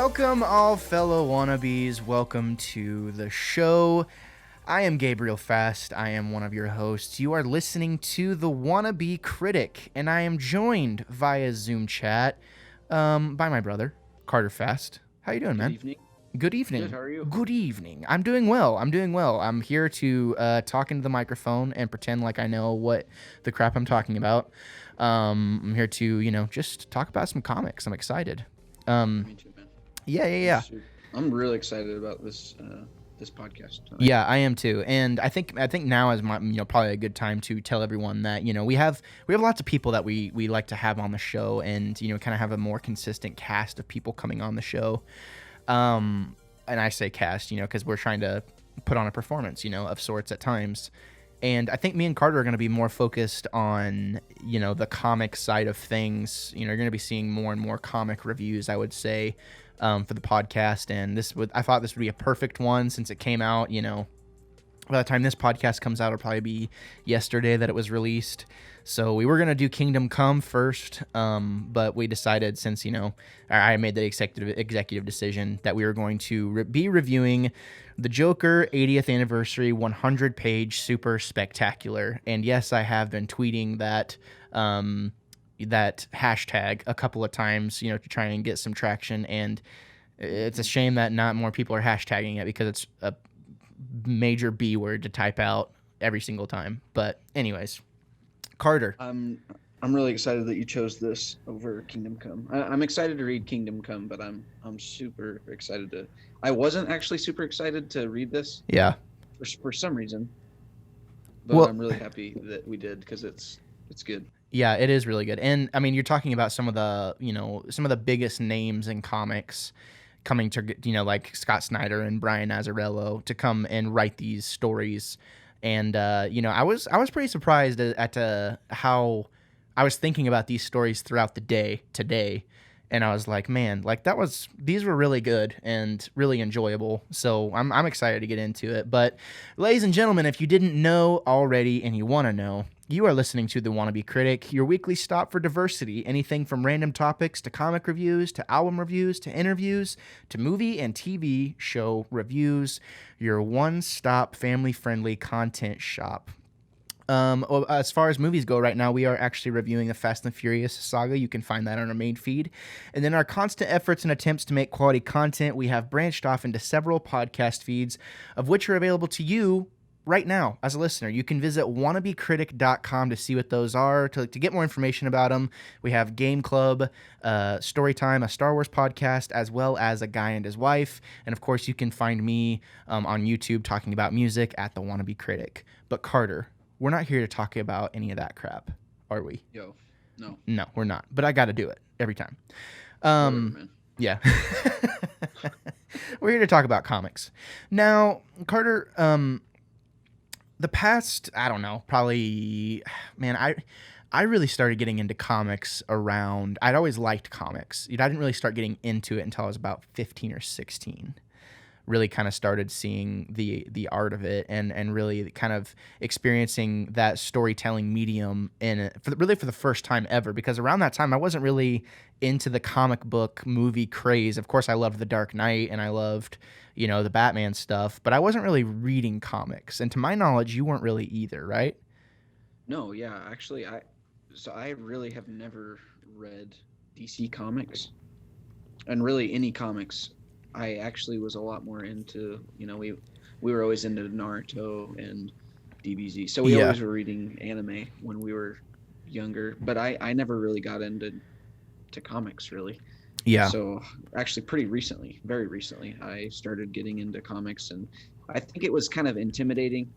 Welcome, all fellow wannabes. Welcome to the show. I am Gabriel Fast. I am one of your hosts. You are listening to The Wannabe Critic, and I am joined via Zoom chat by my brother, Carter Fast. How you doing, man? Good evening. Good evening. Good, how are you? Good evening. I'm doing well. I'm here to talk into the microphone and pretend like I know what the crap I'm talking about. I'm here to, just talk about some comics. I'm excited. Me too, man. Yeah. I'm really excited about this this podcast tonight. Yeah, I am too, and I think now is my probably a good time to tell everyone that we have lots of people that we like to have on the show, and kind of have a more consistent cast of people coming on the show. And I say cast, because we're trying to put on a performance, of sorts at times. And I think me and Carter are going to be more focused on, the comic side of things. You're going to be seeing more and more comic reviews, I would say, for the podcast. And I thought this would be a perfect one since it came out, by the time this podcast comes out, it'll probably be yesterday that it was released. So we were going to do Kingdom Come first, but we decided since, I made the executive decision that we were going to be reviewing the Joker 80th Anniversary 100-page super spectacular. And yes, I have been tweeting that hashtag a couple of times, to try and get some traction. And it's a shame that not more people are hashtagging it because it's a major B word to type out every single time. But anyways, Carter. I'm really excited that you chose this over Kingdom Come. I'm excited to read Kingdom Come, but I'm super excited to. I wasn't actually super excited to read this. Yeah. For some reason. But I'm really happy that we did because it's good. Yeah, it is really good. And I mean, you're talking about some of the biggest names in comics coming to, like Scott Snyder and Brian Azzarello to come and write these stories. And, I was pretty surprised at how I was thinking about these stories throughout the day today. And I was like, man, like these were really good and really enjoyable. So I'm excited to get into it. But ladies and gentlemen, if you didn't know already and you want to know, you are listening to The Wannabe Critic, your weekly stop for diversity. Anything from random topics to comic reviews, to album reviews, to interviews, to movie and TV show reviews. Your one-stop family-friendly content shop. As far as movies go right now, we are actually reviewing the Fast and Furious saga. You can find that on our main feed. And then our constant efforts and attempts to make quality content, we have branched off into several podcast feeds, of which are available to you right now as a listener. You can visit wannabecritic.com to see what those are, to get more information about them. We have Game Club, Storytime, a Star Wars podcast, as well as A Guy and His Wife. And of course, you can find me on YouTube talking about music at The Wannabe Critic. But Carter, we're not here to talk about any of that crap, are we? No. No, we're not. But I got to do it every time. Yeah. We're here to talk about comics. Now, Carter, the past, I don't know, probably, man, I really started getting into comics around, I'd always liked comics. I didn't really start getting into it until I was about 15 or 16. Really kind of started seeing the art of it and really kind of experiencing that storytelling medium for the first time ever, because around that time I wasn't really into the comic book movie craze. Of course, I loved The Dark Knight and I loved, the Batman stuff, but I wasn't really reading comics. And to my knowledge, you weren't really either, right? No, yeah, actually I really have never read DC comics and really any comics. I actually was a lot more into, we were always into Naruto and DBZ. So we always were reading anime when we were younger, but I never really got into comics really. Yeah. So actually very recently, I started getting into comics, and I think it was kind of intimidating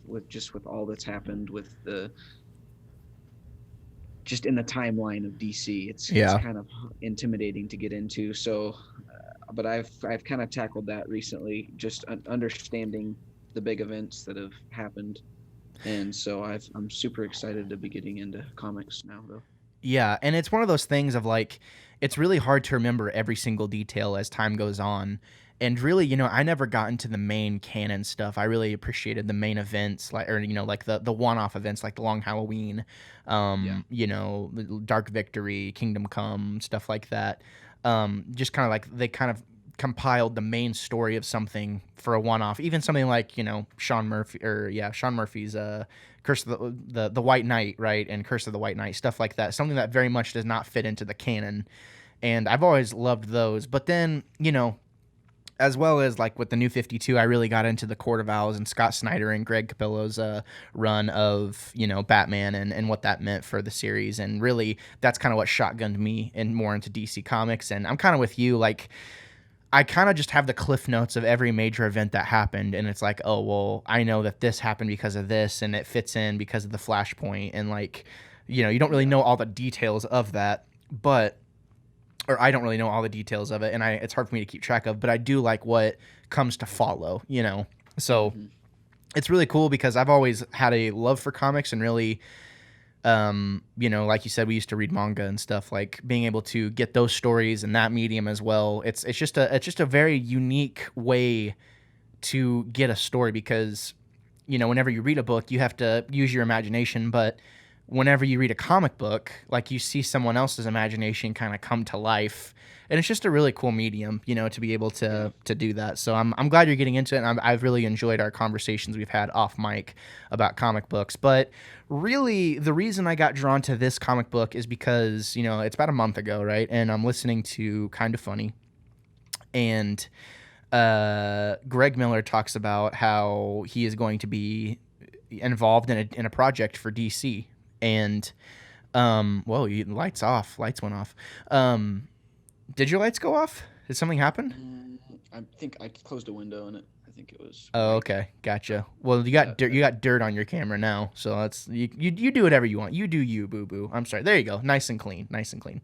with all that's happened with just in the timeline of DC. It's kind of intimidating to get into. So, but I've kind of tackled that recently, just understanding the big events that have happened. And so I'm super excited to be getting into comics now, though. Yeah, and it's one of those things of like, it's really hard to remember every single detail as time goes on. And really, I never got into the main canon stuff. I really appreciated the main events, like the one-off events, like the Long Halloween, Dark Victory, Kingdom Come, stuff like that. Just kind of like they kind of compiled the main story of something for a one-off. Even something like Sean Murphy's Curse of the White Knight, right, and Curse of the White Knight, stuff like that. Something that very much does not fit into the canon, and I've always loved those. But then as well as like with the New 52, I really got into the Court of Owls and Scott Snyder and Greg Capullo's run of Batman and what that meant for the series, and really that's kind of what shotgunned me and more into DC Comics. And I'm kind of with you, like I kind of just have the cliff notes of every major event that happened, and it's like, oh well, I know that this happened because of this, and it fits in because of the Flashpoint, and like you don't really know all the details of that, but or I don't really know all the details of it, and it's hard for me to keep track of, but I do like what comes to follow, So it's really cool because I've always had a love for comics, and really, like you said, we used to read manga and stuff. Like being able to get those stories in that medium as well. It's just a very unique way to get a story because, whenever you read a book, you have to use your imagination, but whenever you read a comic book, like you see someone else's imagination kind of come to life, and it's just a really cool medium, to be able to do that. So I'm glad you're getting into it, and I've really enjoyed our conversations we've had off mic about comic books. But really, the reason I got drawn to this comic book is because it's about a month ago, right? And I'm listening to Kind of Funny, and Greg Miller talks about how he is going to be involved in a project for DC. And whoa, lights went off. Did your lights go off? Did something happen? I think I closed a window and I think it was Oh, okay, gotcha. Well, you got dirt. You got dirt on your camera now, so that's you do whatever you want. You do you, boo boo. I'm sorry. There you go. Nice and clean. Nice and clean.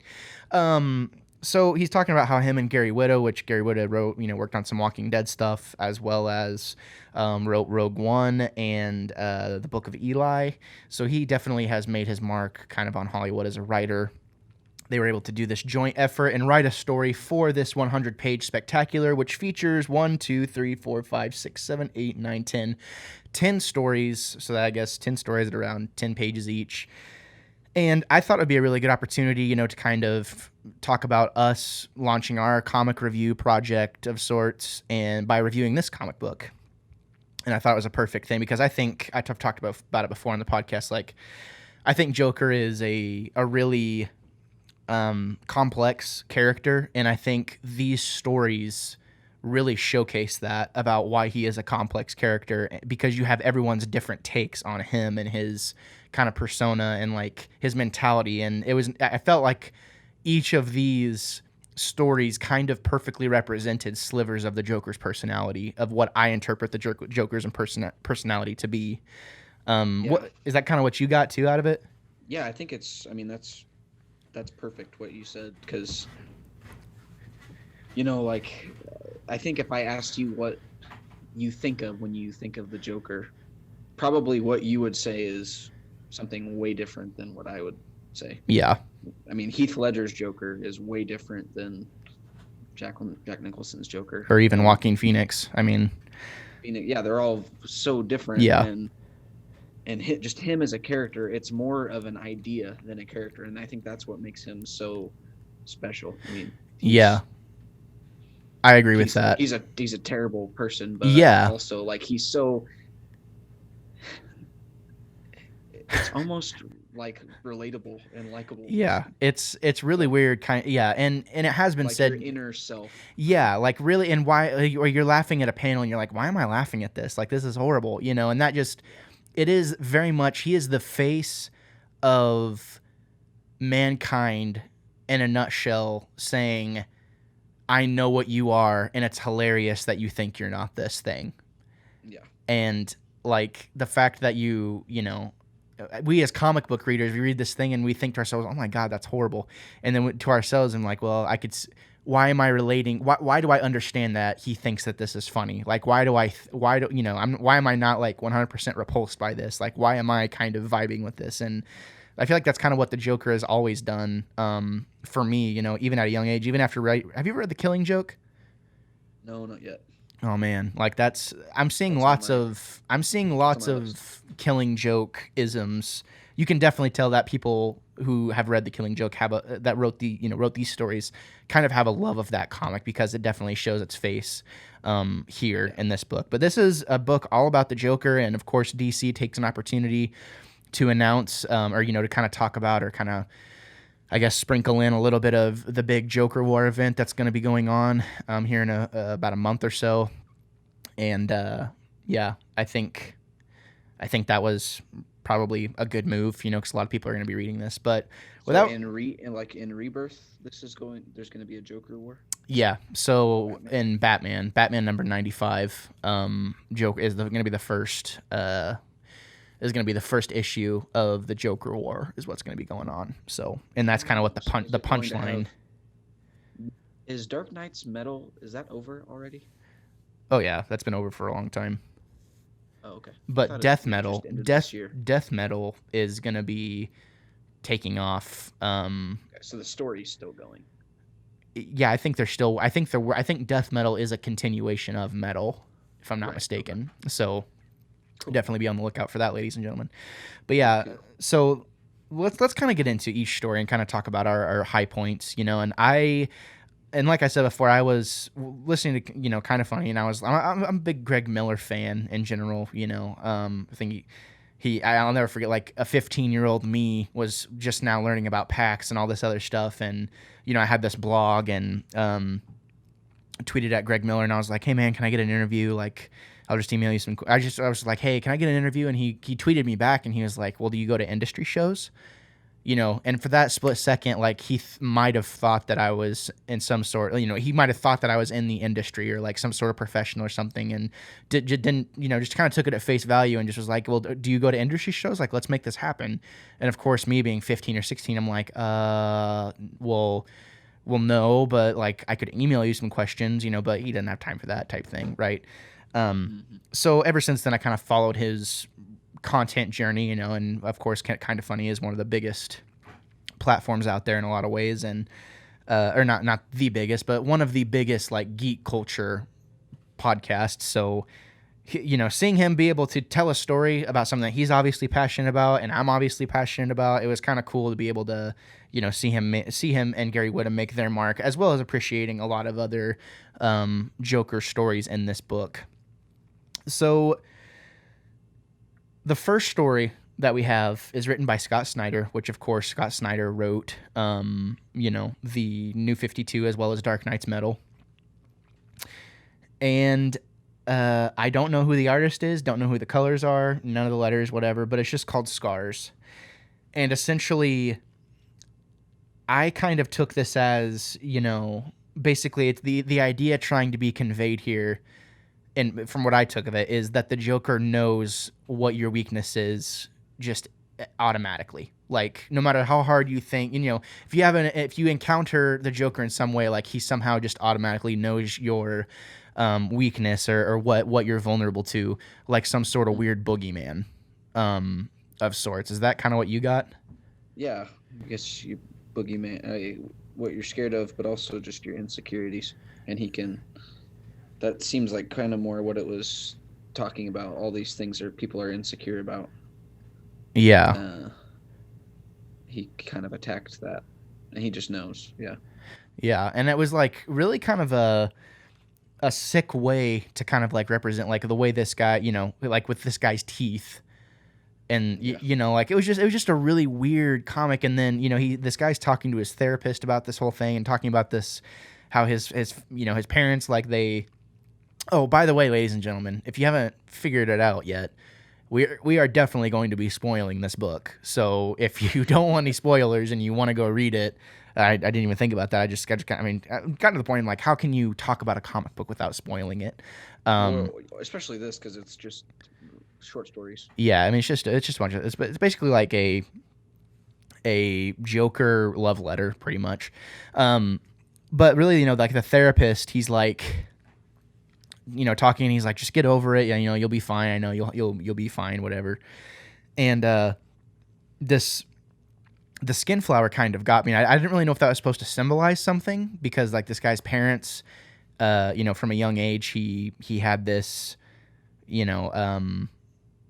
So he's talking about how him and Gary Whitta, which Gary Whitta wrote, worked on some Walking Dead stuff, as well as wrote Rogue One and the Book of Eli. So he definitely has made his mark kind of on Hollywood as a writer. They were able to do this joint effort and write a story for this 100-page spectacular, which features 1, 2, 3, 4, 5, 6, 7, 8, 9, 10. 10 stories. So that, I guess 10 stories at around 10 pages each. And I thought it would be a really good opportunity, to kind of talk about us launching our comic review project of sorts, and by reviewing this comic book. And I thought it was a perfect thing because I think I've talked about it before on the podcast. Like, I think Joker is a really complex character, and I think these stories really showcase that about why he is a complex character, because you have everyone's different takes on him and his kind of persona and like his mentality. And I felt like each of these stories kind of perfectly represented slivers of the Joker's personality, of what I interpret the Joker's personality to be. What is that kind of what you got too out of it? Yeah, I think that's perfect what you said, because like, I think if I asked you what you think of when you think of the Joker, probably what you would say is something way different than what I would say. Yeah. I mean, Heath Ledger's Joker is way different than Jack Nicholson's Joker. Or even Joaquin Phoenix. I mean, yeah, they're all so different. Yeah. And just him as a character, it's more of an idea than a character, and I think that's what makes him so special. I mean, yeah, I agree with that. He's a terrible person, but also like he's so. It's almost like relatable and likable. Yeah, it's really weird, and it has been like said. Your inner self. Yeah, like really, and why? Or you're laughing at a panel, and you're like, why am I laughing at this? Like, this is horrible, And that just, it is very much. He is the face of mankind in a nutshell, saying, I know what you are, and it's hilarious that you think you're not this thing. Yeah. And like the fact that we as comic book readers, we read this thing and we think to ourselves, oh my God, that's horrible. And then to ourselves, I'm like, well, why am I relating? Why do I understand that he thinks that this is funny? Like, why am I not like 100% repulsed by this? Like, why am I kind of vibing with this? And I feel like that's kind of what the Joker has always done for me, even at a young age, even after have you ever read The Killing Joke? No, not yet. Oh man, like I'm seeing lots of Killing Joke isms. You can definitely tell that people who have read The Killing Joke that wrote wrote these stories kind of have a love of that comic because it definitely shows its face here in this book. But this is a book all about the Joker, and of course DC takes an opportunity to announce or to kind of talk about or kind of, I guess, sprinkle in a little bit of the big Joker War event that's going to be going on here in about a month or so. And yeah, I think that was probably a good move, because a lot of people are going to be reading this. But without in Rebirth, there's going to be a Joker War. Yeah, so in Batman number 95, Joker is going to be the first. Is going to be the first issue of the Joker War is what's going to be going on. So, and that's kind of what the punchline. Is Dark Knight's Metal, is that over already? Oh yeah, that's been over for a long time. Oh, okay. But Death Metal is going to be taking off. Okay, so the story's still going. Yeah, I think Death Metal is a continuation of Metal, if I'm not mistaken. Okay. So cool. Definitely be on the lookout for that, ladies and gentlemen. But yeah, cool. So let's kind of get into each story and kind of talk about our high points, and like I said before, I was listening to Kind of Funny, and I'm a big Greg Miller fan in general. I think I'll never forget, like, a 15-year-old me was just now learning about PAX and all this other stuff, and I had this blog and tweeted at Greg Miller, and I was like, hey man, can I get an interview? Like, I'll just email you some. I was like, hey, can I get an interview? And he tweeted me back, and he was like, well, do you go to industry shows? And for that split second, like, he might have thought that I was in some sort, he might have thought that I was in the industry or like some sort of professional or something, and didn't, just kind of took it at face value and just was like, well, do you go to industry shows? Like, let's make this happen. And of course, me being 15 or 16, I'm like, well, no, but like, I could email you some questions, but he didn't have time for that type thing, right? So ever since then, I kind of followed his content journey, and of course, Kind of Funny is one of the biggest platforms out there in a lot of ways, and or not the biggest, but one of the biggest, like, geek culture podcasts. So seeing him be able to tell a story about something that he's obviously passionate about and I'm obviously passionate about, it was kind of cool to be able to see him and Gary Whitta make their mark, as well as appreciating a lot of other Joker stories in this book. So the first story that we have is written by Scott Snyder, which, of course, Scott Snyder wrote, the New 52 as well as Dark Knight's Metal. And I don't know who the artist is, don't know who the colors are, none of the letters, whatever, but it's just called Scars. And essentially, I kind of took this as, basically it's the idea trying to be conveyed here, and from what I took of it, is that the Joker knows what your weakness is just automatically. Like, no matter how hard you think, if you encounter the Joker in some way, like, he somehow just automatically knows your weakness or what you're vulnerable to, like some sort of weird boogeyman of sorts. Is that kind of what you got? Yeah, I guess you boogeyman, what you're scared of, but also just your insecurities, and he can. That seems like kind of more what it was talking about. All these things people are insecure about. Yeah. He kind of attacked that, and he just knows. Yeah. Yeah, and it was like really kind of a sick way to kind of like represent like the way this guy, like with this guy's teeth, and like it was just a really weird comic. And then this guy's talking to his therapist about this whole thing and talking about this, how his parents, like, they. Oh, by the way, ladies and gentlemen, if you haven't figured it out yet, we are definitely going to be spoiling this book. So if you don't want any spoilers and you want to go read it, I didn't even think about that. I got to the point, like, how can you talk about a comic book without spoiling it? Especially this, because it's just short stories. Yeah, I mean, it's just a bunch of it's basically like a Joker love letter, pretty much. But really, like, the therapist, he's like, talking, and he's like, just get over it. Yeah, you'll be fine. I know you'll be fine, whatever. And the skin flower kind of got me. I didn't really know if that was supposed to symbolize something, because, like, this guy's parents, from a young age, he had this,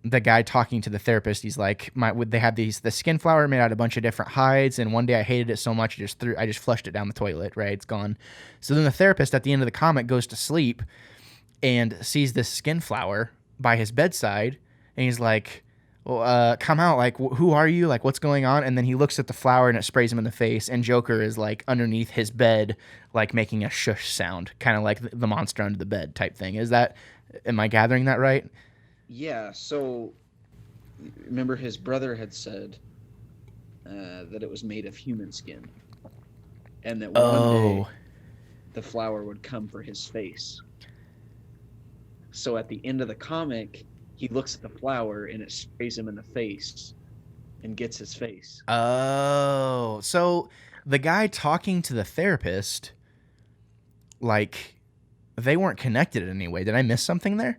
the guy talking to the therapist, he's like, they have the skin flower made out of a bunch of different hides, and one day I hated it so much I just flushed it down the toilet, right? It's gone. So then the therapist at the end of the comic goes to sleep and sees this skin flower by his bedside, and he's like, well, come out, like, who are you? Like, what's going on? And then he looks at the flower and it sprays him in the face, and Joker is like underneath his bed, like making a shush sound, kind of like the monster under the bed type thing. Am I gathering that right? Yeah. So remember, his brother had said that it was made of human skin, and that one day Oh, the flower would come for his face. So at the end of the comic, he looks at the flower and it sprays him in the face and gets his face. oh, so the guy talking to the therapist, like, they weren't connected in any way. Did I miss something there?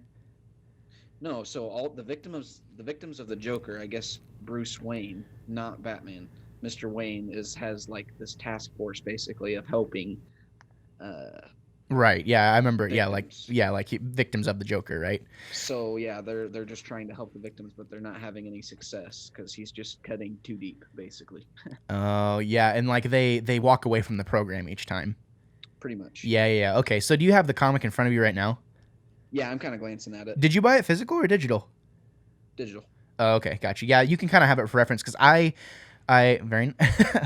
No, so all the victims of the Joker, I guess Bruce Wayne, not Batman. Mr. Wayne has like this task force basically of helping uh Right. Yeah, I remember. victims. Victims of the Joker, right? So yeah, they're just trying to help the victims, but they're not having any success because he's just cutting too deep, basically. Oh, yeah, and like they walk away from the program each time. Pretty much. Yeah, yeah, yeah. Okay, so do you have the comic in front of you right now? Yeah, I'm kind of glancing at it. Did you buy it physical or digital? Digital. Oh, okay, gotcha. Yeah, you can kind of have it for reference because I very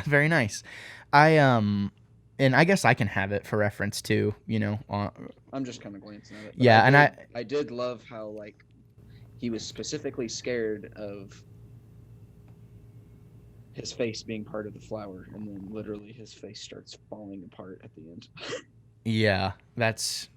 very nice. I and I guess I can have it for reference too. I'm just kind of glancing at it. But Yeah, and I did love how like he was specifically scared of his face being part of the flower, and then literally his face starts falling apart at the end. yeah, that's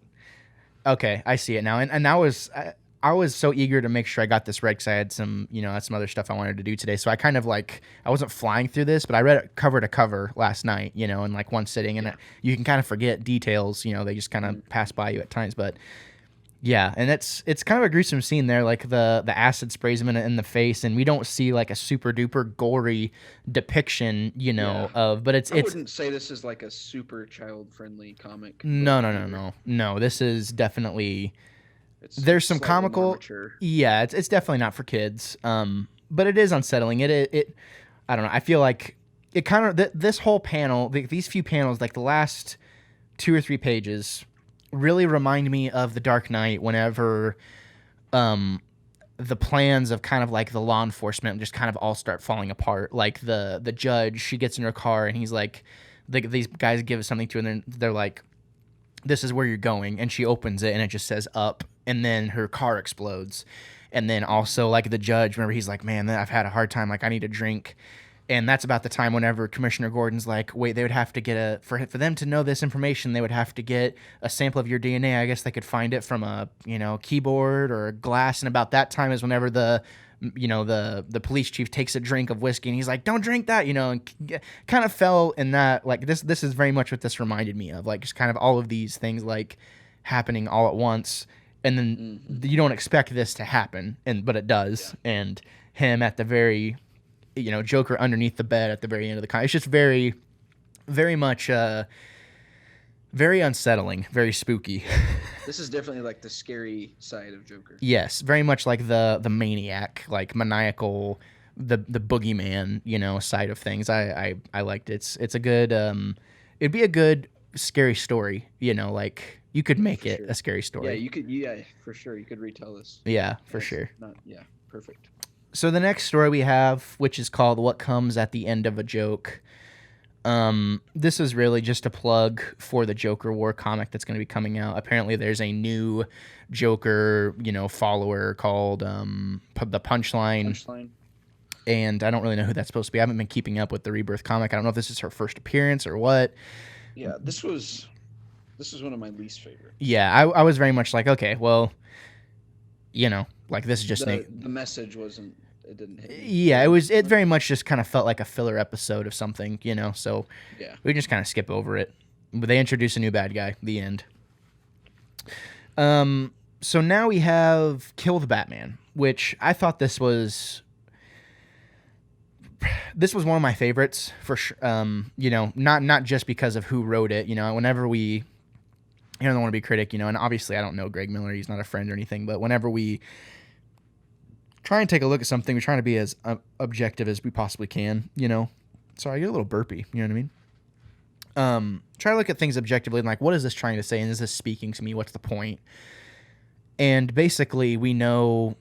okay. I see it now, and I was so eager to make sure I got this read because I had some other stuff I wanted to do today. So I kind of like I wasn't flying through this, but I read it cover to cover last night, in like one sitting, and Yeah. you can kind of forget details, they just kind of pass by you at times, but. Yeah, and it's kind of a gruesome scene there. Like the acid sprays him in the face, and we don't see like a super duper gory depiction, Yeah. but I it's wouldn't say this is like a super child friendly comic no, book no, no, either. no, no. This is definitely It's there's some slightly more comical. mature. Yeah, it's definitely not for kids. But it is unsettling. It I don't know. I feel like it kind of this whole panel, these few panels, like the last 2 or 3 pages, really remind me of The Dark Knight. Whenever the plans of kind of like the law enforcement just kind of all start falling apart. Like the judge, she gets in her car and he's like, these guys give something to her and they're like, this is where you're going, and she opens it and it just says up, and then her car explodes. And then also like the judge, remember, he's like, man, I've had a hard time, like I need a drink. And that's about the time whenever Commissioner Gordon's like, wait, they would have to get for them to know this information, they would have to get a sample of your DNA. I guess they could find it from a keyboard or a glass. And about that time is whenever the police chief takes a drink of whiskey and he's like, don't drink that, and kind of fell in that. Like this is very much what this reminded me of, like just kind of all of these things like happening all at once, and then you don't expect this to happen, but it does. Yeah. And him at the very Joker underneath the bed at the very end of the comic. It's just very, very much, very unsettling, very spooky. This is definitely like the scary side of Joker. Yes, very much like the maniac, like maniacal, the boogeyman, side of things. I liked it. It's a good, it'd be a good scary story. Like you could make For it sure. a scary story. Yeah, you could. Yeah, for sure, you could retell this. Yeah, for Yes, sure. Not. Yeah, perfect. So the next story we have, which is called "What Comes at the End of a Joke." This is really just a plug for the Joker War comic that's going to be coming out. Apparently, there's a new Joker, follower called the Punchline, and I don't really know who that's supposed to be. I haven't been keeping up with the Rebirth comic. I don't know if this is her first appearance or what. Yeah, this was one of my least favorite. Yeah, I was very much like, okay, well, like this is just The message wasn't. It didn't hit me. yeah, it very much just kind of felt like a filler episode of something, so Yeah. we just kind of skip over it. But they introduce a new bad guy, the end. So now we have Kill the Batman, which I thought this was one of my favorites for sure. Not just because of who wrote it. Whenever we, I don't want to be a critic, and obviously I don't know Greg Miller. He's not a friend or anything. But whenever we try and take a look at something. We're trying to be as objective as we possibly can, you know. Sorry, I get a little burpy. You know what I mean? Try to look at things objectively and like, what is this trying to say? And is this speaking to me? What's the point? And basically, we know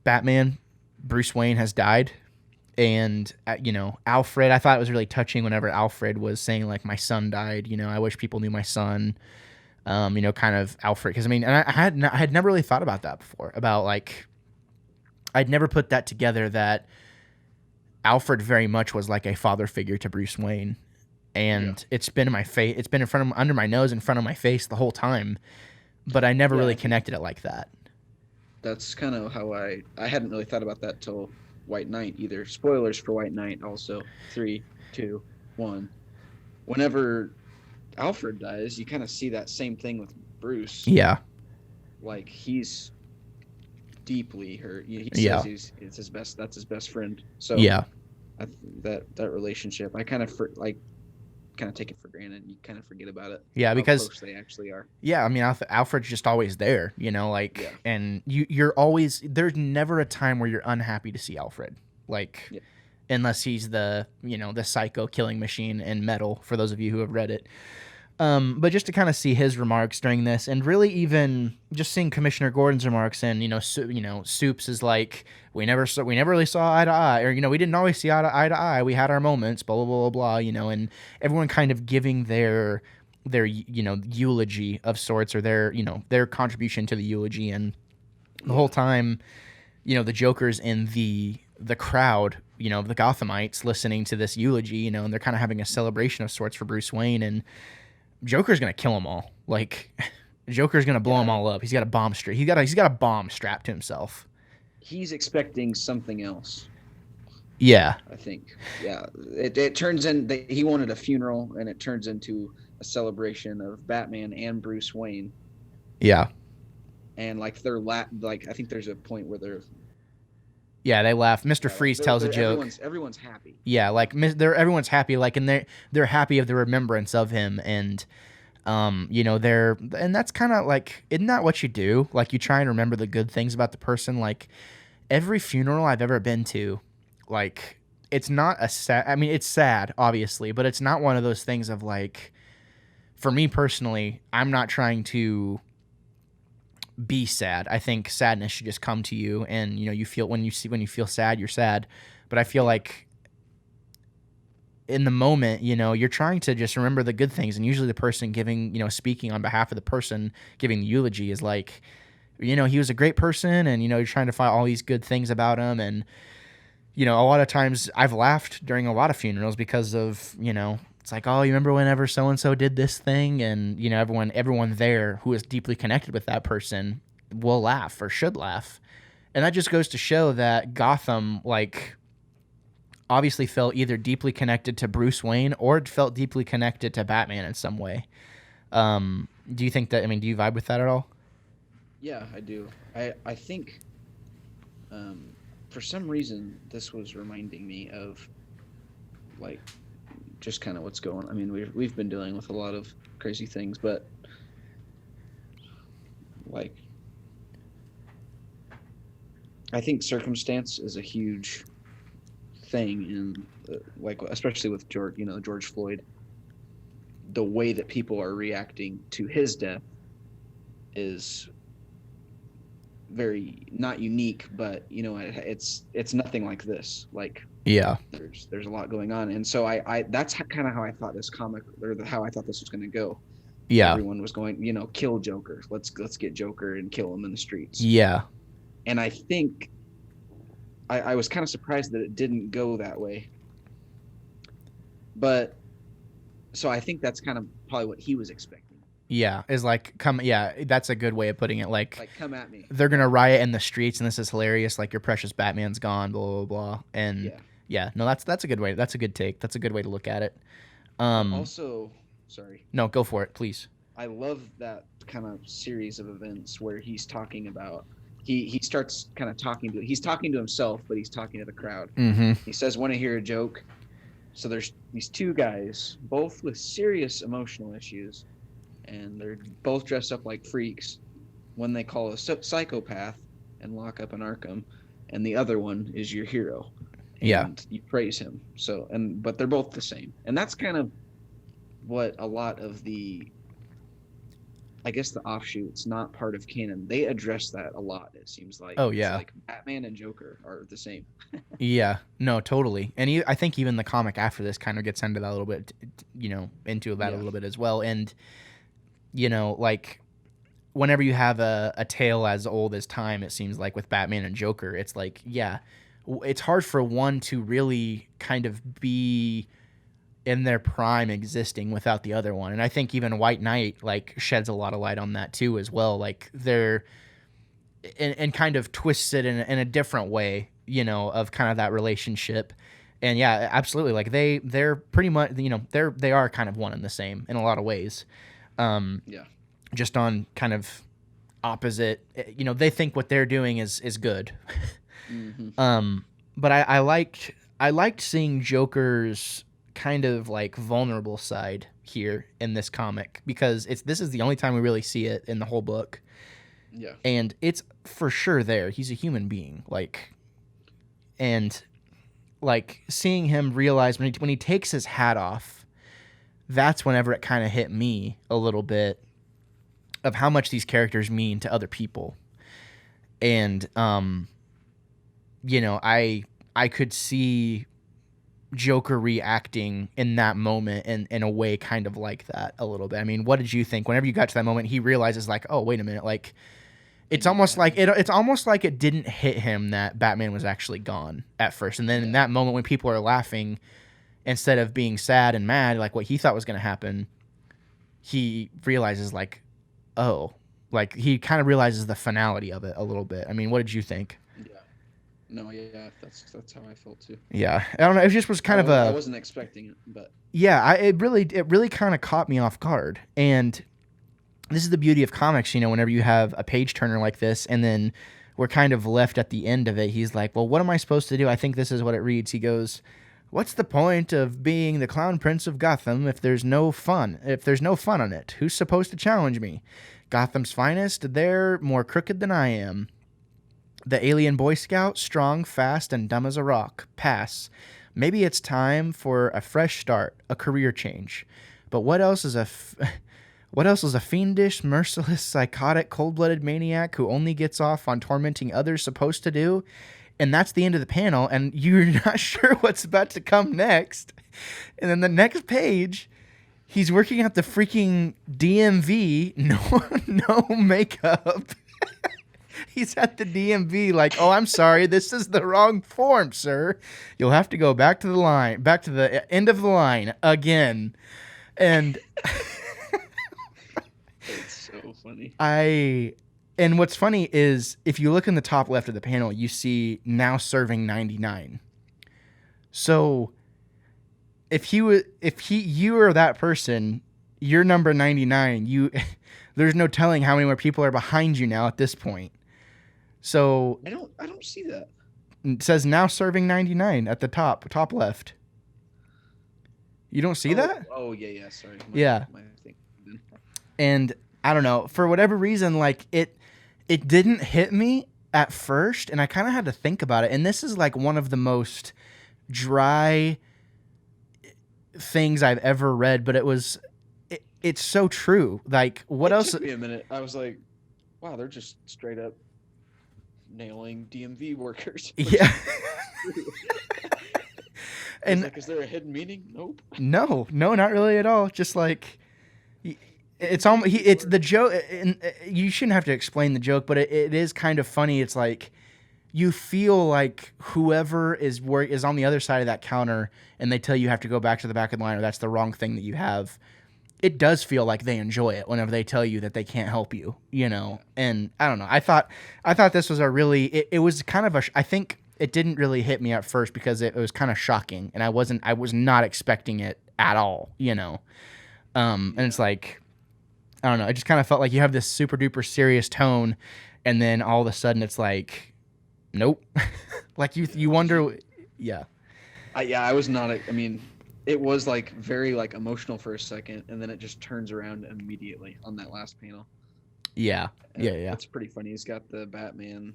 Batman, Bruce Wayne has died. And, you know, Alfred, I thought it was really touching whenever Alfred was saying, like, my son died. You know, I wish people knew my son. You know, kind of Alfred. Because, I mean, and I had never really thought about that before. About, like, I'd never put that together that Alfred very much was like a father figure to Bruce Wayne. And it's been in my face. It's been in front of under my nose, in front of my face the whole time. But I never really connected it like that. That's kind of how I hadn't really thought about that till White Knight either. Spoilers for White Knight also. 3, 2, 1. Whenever Alfred dies, you kind of see that same thing with Bruce. Yeah. Like, he's deeply hurt. He says it's his best. That's his best friend. So yeah, that relationship, I kind of take it for granted. You kind of forget about it. Yeah, because how close they actually are. Yeah, I mean, Alfred's just always there, you know, like, and you're always, there's never a time where you're unhappy to see Alfred, like, unless he's the, you know, the psycho killing machine in Metal, for those of you who have read it. But just to kind of see his remarks during this, and really even just seeing Commissioner Gordon's remarks, and Soups is like, we never really saw eye to eye, or we didn't always see eye to eye. We had our moments, blah blah blah blah, and everyone kind of giving their eulogy of sorts, or their contribution to the eulogy, and the whole time, the Joker's in the crowd, the Gothamites listening to this eulogy, and they're kind of having a celebration of sorts for Bruce Wayne, and Joker's gonna kill them all. Like, Joker's gonna blow them all up. He's got a bomb He's got a bomb strapped to himself. He's expecting something else. Yeah, I think. Yeah, it turns in. He wanted a funeral, and it turns into a celebration of Batman and Bruce Wayne. Yeah. And like I think there's a point where they're. Yeah, they laugh. Mr. Freeze tells a joke. Everyone's happy. Yeah, like everyone's happy. Like, and they're happy of the remembrance of him, and and that's kind of like, isn't that what you do? Like, you try and remember the good things about the person. Like, every funeral I've ever been to, like, it's not a sad. I mean, it's sad, obviously, but it's not one of those things of like. For me personally, I'm not trying to be sad. I think sadness should just come to you, and you feel when you feel sad, you're sad. But I feel like in the moment, you're trying to just remember the good things, and usually the person giving, speaking on behalf of the person giving the eulogy is like, he was a great person, and you're trying to find all these good things about him, and a lot of times I've laughed during a lot of funerals because of it's like, oh, you remember whenever so-and-so did this thing? And, everyone there who is deeply connected with that person will laugh, or should laugh. And that just goes to show that Gotham, like, obviously felt either deeply connected to Bruce Wayne or felt deeply connected to Batman in some way. Do you think that, do you vibe with that at all? Yeah, I do. I think, for some reason, this was reminding me of, like, just kind of what's going on. I mean, we've been dealing with a lot of crazy things, but like, I think circumstance is a huge thing in like, especially with George Floyd. The way that people are reacting to his death is very not unique, but it's nothing like this. Like, yeah, there's a lot going on, and so I that's kind of how I thought this comic, or how I thought this was going to go. Yeah, everyone was going, kill Joker. Let's get Joker and kill him in the streets. Yeah, and I think I was kind of surprised that it didn't go that way. But so I think that's kind of probably what he was expecting. Yeah, is like, come. Yeah, that's a good way of putting it. Like, come at me. They're gonna riot in the streets, and this is hilarious. Like, your precious Batman's gone, blah blah blah. And yeah, no, that's a good way. That's a good take. That's a good way to look at it. Also, sorry. No, go for it, please. I love that kind of series of events where he's talking about. He starts kind of he's talking to himself, but he's talking to the crowd. Mm-hmm. He says, "Want to hear a joke?" So there's these two guys, both with serious emotional issues, and they're both dressed up like freaks when they call a psychopath and lock up in Arkham. and the other one is your hero, Yeah. and you praise him. So, and but they're both the same, and that's kind of what a lot of the, I guess, the offshoots, not part of canon, they address that a lot. It seems like Oh it's yeah. like Batman and Joker are the same. Yeah. No, totally. And I think even the comic after this kind of gets into that a little bit, into that a Yeah, little bit as well. And like whenever you have a tale as old as time, it seems like with Batman and Joker, it's like, yeah, it's hard for one to really kind of be in their prime existing without the other one. And I think even White Knight like sheds a lot of light on that too as well. Like they're and kind of twists it in a different way, of kind of that relationship. And yeah, absolutely. Like they're pretty much, they are kind of one and the same in a lot of ways. Um, yeah, just on kind of opposite, they think what they're doing is good. hmm But I liked seeing Joker's kind of like vulnerable side here in this comic because this is the only time we really see it in the whole book. yeah, And it's for sure there. He's a human being, and like seeing him realize when he takes his hat off, that's whenever it kind of hit me a little bit of how much these characters mean to other people. And I could see Joker reacting in that moment in a way kind of like that a little bit. I mean, what did you think whenever you got to that moment? He realizes like, oh, wait a minute, like I it's need almost like Batman. it's almost like it didn't hit him that Batman was actually gone at first, and then in Yeah, that moment when people are laughing, instead of being sad and mad like what he thought was going to happen, he realizes like, oh, like he kind of realizes the finality of it a little bit. I mean, what did you think? yeah. No, yeah, that's how I felt too. Yeah, I don't know. It just was kind of I a wasn't expecting it, but yeah. It really kind of caught me off guard, and this is the beauty of comics. Whenever you have a page turner like this, and then we're kind of left at the end of it. He's like, "Well, what am I supposed to do?" I think this is what it reads. He goes, "What's the point of being the Clown Prince of Gotham if there's no fun? If there's no fun on it, who's supposed to challenge me? Gotham's finest, they're more crooked than I am. The alien Boy Scout, strong, fast, and dumb as a rock. Pass. Maybe it's time for a fresh start, a career change. But what else is what else is a fiendish, merciless, psychotic, cold-blooded maniac who only gets off on tormenting others supposed to do?" And that's the end of the panel, and you're not sure what's about to come next. And then the next page, he's working at the freaking DMV, no makeup. He's at the DMV like, "Oh, I'm sorry, this is the wrong form, sir. You'll have to go back to the end of the line again." And it's so funny. and what's funny is if you look in the top left of the panel, you see now serving 99. So you are that person, you're number 99. There's no telling how many more people are behind you now at this point. So I don't see that. it says now serving 99 at the top left. You don't see that? Oh yeah. Sorry. Yeah. My thing. And I don't know, for whatever reason, like it didn't hit me at first, and I kind of had to think about it. And this is like one of the most dry things I've ever read, but it's so true. Like what It else? took me a minute. I was like, wow, they're just straight up nailing DMV workers. Yeah. And And like, is there a hidden meaning? Nope. no, not really at all. Just like it's almost it's the joke. And you shouldn't have to explain the joke, but it is kind of funny. It's like you feel like whoever is on the other side of that counter, and they tell you have to go back to the back of the line, or that's the wrong thing that you have. It does feel like they enjoy it whenever they tell you that they can't help you, And I don't know. I thought this was it was kind of I think it didn't really hit me at first because it was kind of shocking, and I was not expecting it at all, And it's like, I don't know. I just kind of felt like you have this super duper serious tone, and then all of a sudden it's like, nope. Like you wonder, yeah. I was not. I mean, it was like very like emotional for a second, and then it just turns around immediately on that last panel. Yeah. And Yeah. It's pretty funny. He's got the Batman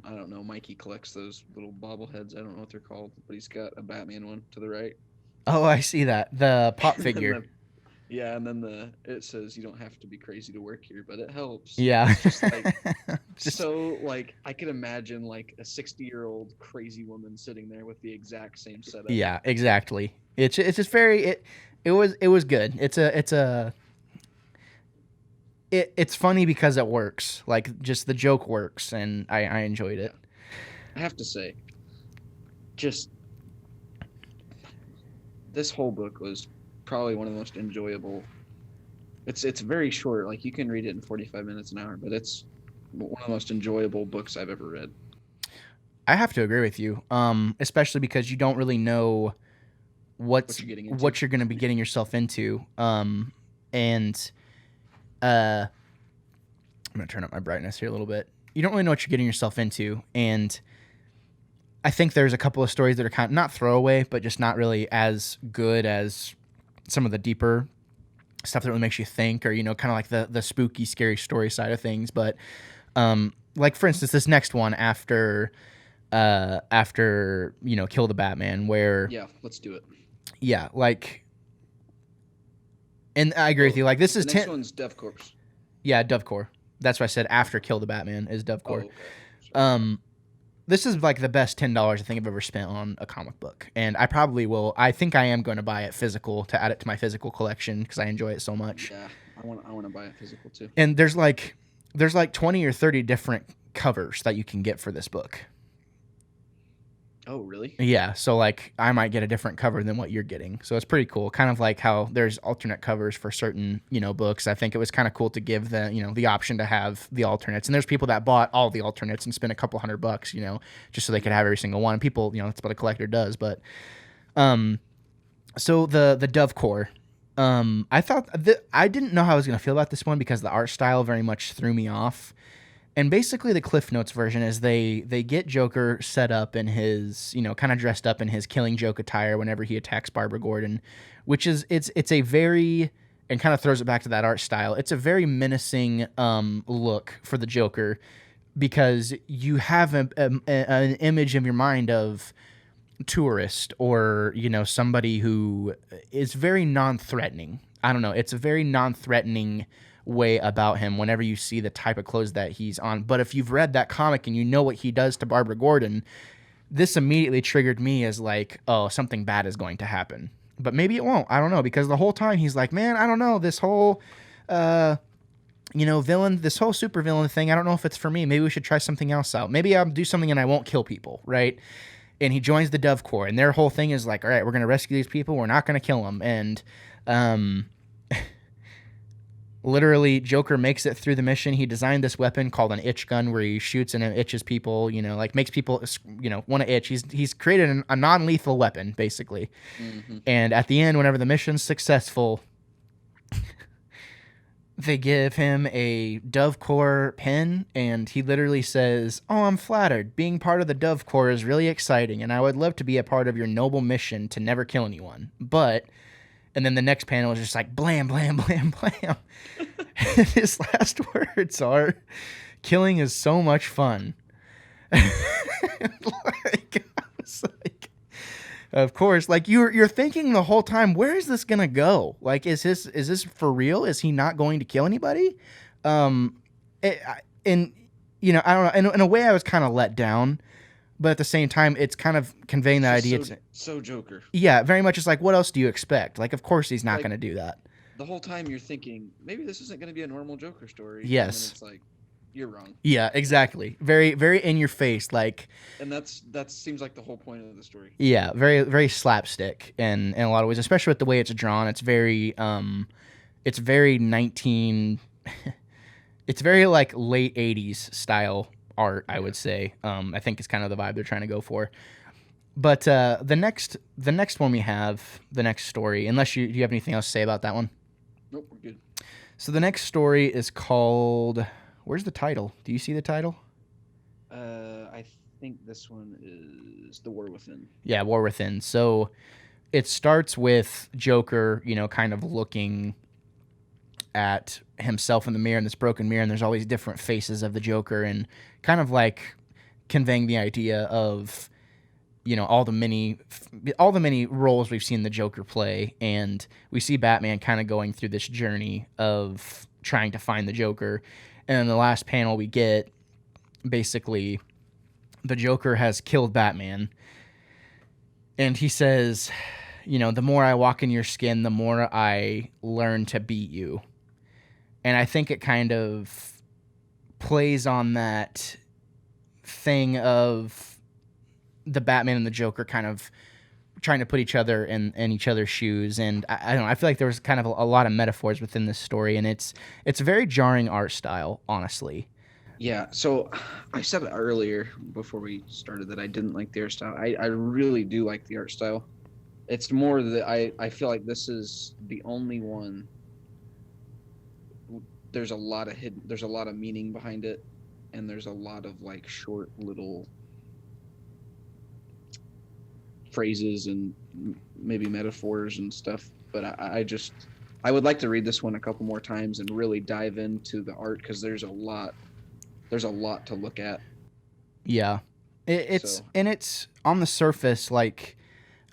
I don't know. Mikey collects those little bobbleheads. I don't know what they're called, but he's got a Batman one to the right. Oh, I see that. The pop and then figure. the Yeah, and then it says you don't have to be crazy to work here, but it helps. And Yeah. it's just like Just so like I could imagine like a 60-year-old crazy woman sitting there with the exact same setup. yeah, exactly. It's just very it was good. It's funny because it works. Like just the joke works, and I enjoyed it. I have to say, just this whole book was probably one of the most enjoyable. It's very short. Like you can read it in 45 minutes an hour, but it's one of the most enjoyable books I've ever read. I have to agree with you. Especially because you don't really know What you're getting into. what you're going to be getting yourself into. And I'm going to turn up my brightness here a little bit. You don't really know what you're getting yourself into, and I think there's a couple of stories that are kind of not throwaway, but just not really as good as some of the deeper stuff that really makes you think, or kind of like the spooky, scary story side of things. But like for instance, this next one after Kill the Batman, where Yeah, let's do it. yeah, like, and I agree with you. Like this is the next one's Dev Corpse. Yeah, Dovecore. That's what I said after Kill the Batman is Dovecore. Oh, okay. This is like the best $10 I think I've ever spent on a comic book, and I probably will. I think I am going to buy it physical to add it to my physical collection because I enjoy it so much. Yeah, I want to buy it physical too. And there's like 20 or 30 different covers that you can get for this book. Oh, really? Yeah, so like I might get a different cover than what you're getting. So it's pretty cool. Kind of like how there's alternate covers for certain, books. I think it was kind of cool to give the option to have the alternates. And there's people that bought all the alternates and spent a couple $100, just so they could have every single one. People, that's what a collector does. But so the Dovecore, I thought I didn't know how I was going to feel about this one because the art style very much threw me off. And basically the Cliff Notes version is they get Joker set up in his, kind of dressed up in his Killing Joke attire whenever he attacks Barbara Gordon, which is, it's a very, and kind of throws it back to that art style. It's a very menacing look for the Joker because you have an image in your mind of tourist or, somebody who is very non-threatening. I don't know. It's a very non-threatening way about him whenever you see the type of clothes that he's on. But if you've read that comic and you know what he does to Barbara Gordon, this immediately triggered me as like, oh, something bad is going to happen. But maybe it won't. I don't know, because the whole time he's like, man, I don't know, this whole villain, this whole super villain thing, I don't know if it's for me. Maybe we should try something else out. Maybe I'll do something and I won't kill people, right? And he joins the Dove Corps, and their whole thing is like, all right, we're going to rescue these people. We're not going to kill them. And literally, Joker makes it through the mission. He designed this weapon called an itch gun where he shoots and it itches people, like makes people, want to itch. He's created a non-lethal weapon, basically. Mm-hmm. And at the end, whenever the mission's successful, they give him a Dove Corps pin, and he literally says, oh, I'm flattered. Being part of the Dove Corps is really exciting, and I would love to be a part of your noble mission to never kill anyone. But... And then the next panel is just like blam, blam, blam, blam. And his last words are, killing is so much fun. I was like, of course, like you're thinking the whole time, where is this going to go? Like, is this for real? Is he not going to kill anybody? I don't know. In a way, I was kind of let down. But at the same time, it's kind of conveying that idea. So Joker. Yeah, very much. It's like, what else do you expect? Like, of course he's not going to do that. The whole time you're thinking, maybe this isn't going to be a normal Joker story. Yes. And then it's like, you're wrong. Yeah, exactly. Very, very in your face. Like, and that seems like the whole point of the story. Yeah, very, very slapstick in a lot of ways, especially with the way it's drawn. It's very, it's very it's very like late 80s style art, I would say. I think it's kind of the vibe they're trying to go for. But the next one we have, the next story, unless do you have anything else to say about that one? Nope, we're good. So the next story is called, where's the title? Do you see the title? I think this one is The War Within. Yeah, War Within. So it starts with Joker, kind of looking at himself in the mirror, in this broken mirror, and there's all these different faces of the Joker, and kind of like conveying the idea of, all the many roles we've seen the Joker play, and we see Batman kind of going through this journey of trying to find the Joker. And in the last panel we get, basically, the Joker has killed Batman, and he says, the more I walk in your skin, the more I learn to beat you. And I think it kind of plays on that thing of the Batman and the Joker kind of trying to put each other in each other's shoes. And I don't know, I feel like there was kind of a lot of metaphors within this story, and it's a very jarring art style, honestly. Yeah, so I said it earlier before we started that I didn't like the art style. I really do like the art style. It's more that I feel like this is the only one. There's a lot of meaning behind it, and there's a lot of like short little phrases and maybe metaphors and stuff. But I would like to read this one a couple more times and really dive into the art, because there's a lot to look at. Yeah, it's on the surface, like,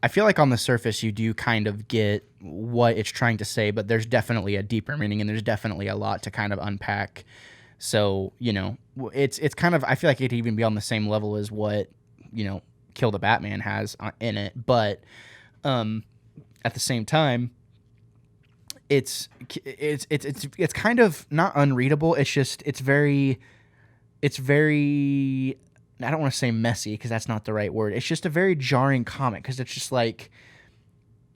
I feel like on the surface you do kind of get what it's trying to say, but there's definitely a deeper meaning, and there's definitely a lot to kind of unpack. So, it's kind of, I feel like it could even be on the same level as what, Kill the Batman has in it. But at the same time, it's kind of not unreadable. It's just, it's very, I don't want to say messy, because that's not the right word. It's just a very jarring comic, because it's just like,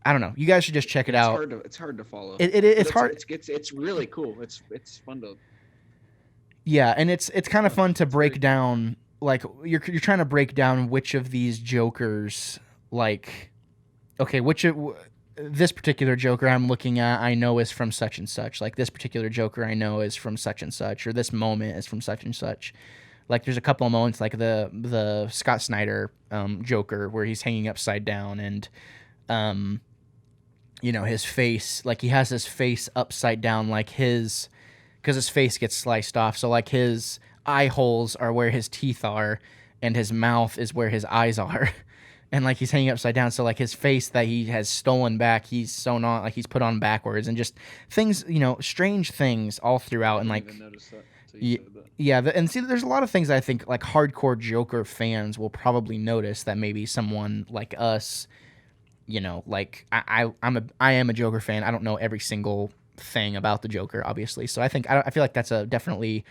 I don't know. You guys should just check it out. It's hard to follow. It's hard. It's really cool. It's fun to. Yeah, and it's kind of fun to break down. Like, you're trying to break down which of these Jokers, like, okay, which of this particular Joker I'm looking at I know is from such and such. Like, this particular Joker I know is from such and such, or this moment is from such and such. Like, there's a couple of moments, like the Scott Snyder Joker, where he's hanging upside down, and his face, like, he has his face upside down, like because his face gets sliced off, so like his eye holes are where his teeth are, and his mouth is where his eyes are. And like, he's hanging upside down, so like his face that he has stolen back, he's sewn on, like he's put on backwards, and just things, strange things all throughout. And like, I didn't even notice that. Yeah, and see, there's a lot of things I think like hardcore Joker fans will probably notice that maybe someone like us, like I am a Joker fan. I don't know every single thing about the Joker, obviously, so I feel like that's a definitely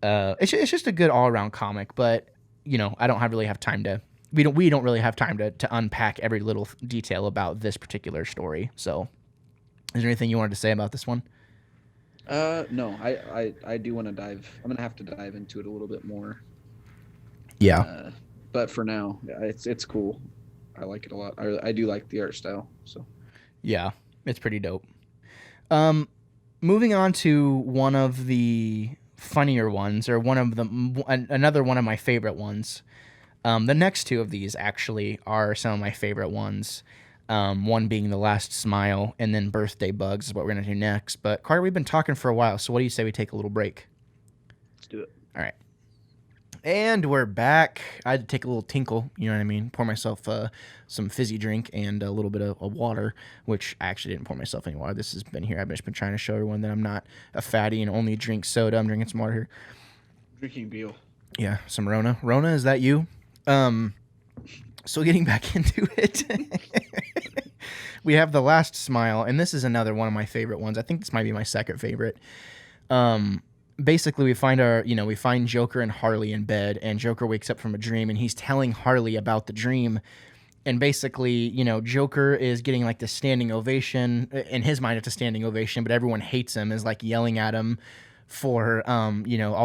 it's just a good all around comic. But I don't really have time to. We don't really have time to unpack every little detail about this particular story. So, is there anything you wanted to say about this one? No, I do want to dive. I'm gonna have to dive into it a little bit more. Yeah. But for now, it's cool. I like it a lot. I do like the art style. So. Yeah, it's pretty dope. Moving on to one of the funnier ones, or another one of my favorite ones. The next two of these actually are some of my favorite ones. One being The Last Smile, and then Birthday Bugs is what we're going to do next. But Carter, we've been talking for a while, so what do you say we take a little break? Let's do it. All right. And we're back. I had to take a little tinkle, you know what I mean? Pour myself some fizzy drink and a little bit of water, which I actually didn't pour myself any water. This has been here. I've just been trying to show everyone that I'm not a fatty and only drink soda. I'm drinking some water here. Drinking beer. Yeah, some Rona. Rona, is that you? So getting back into it, we have The Last Smile, and this is another one of my favorite ones. I think this might be my second favorite. Basically, we find Joker and Harley in bed, and Joker wakes up from a dream, and he's telling Harley about the dream. And basically, Joker is getting like this standing ovation. In his mind, it's a standing ovation, but everyone hates him, is like yelling at him for all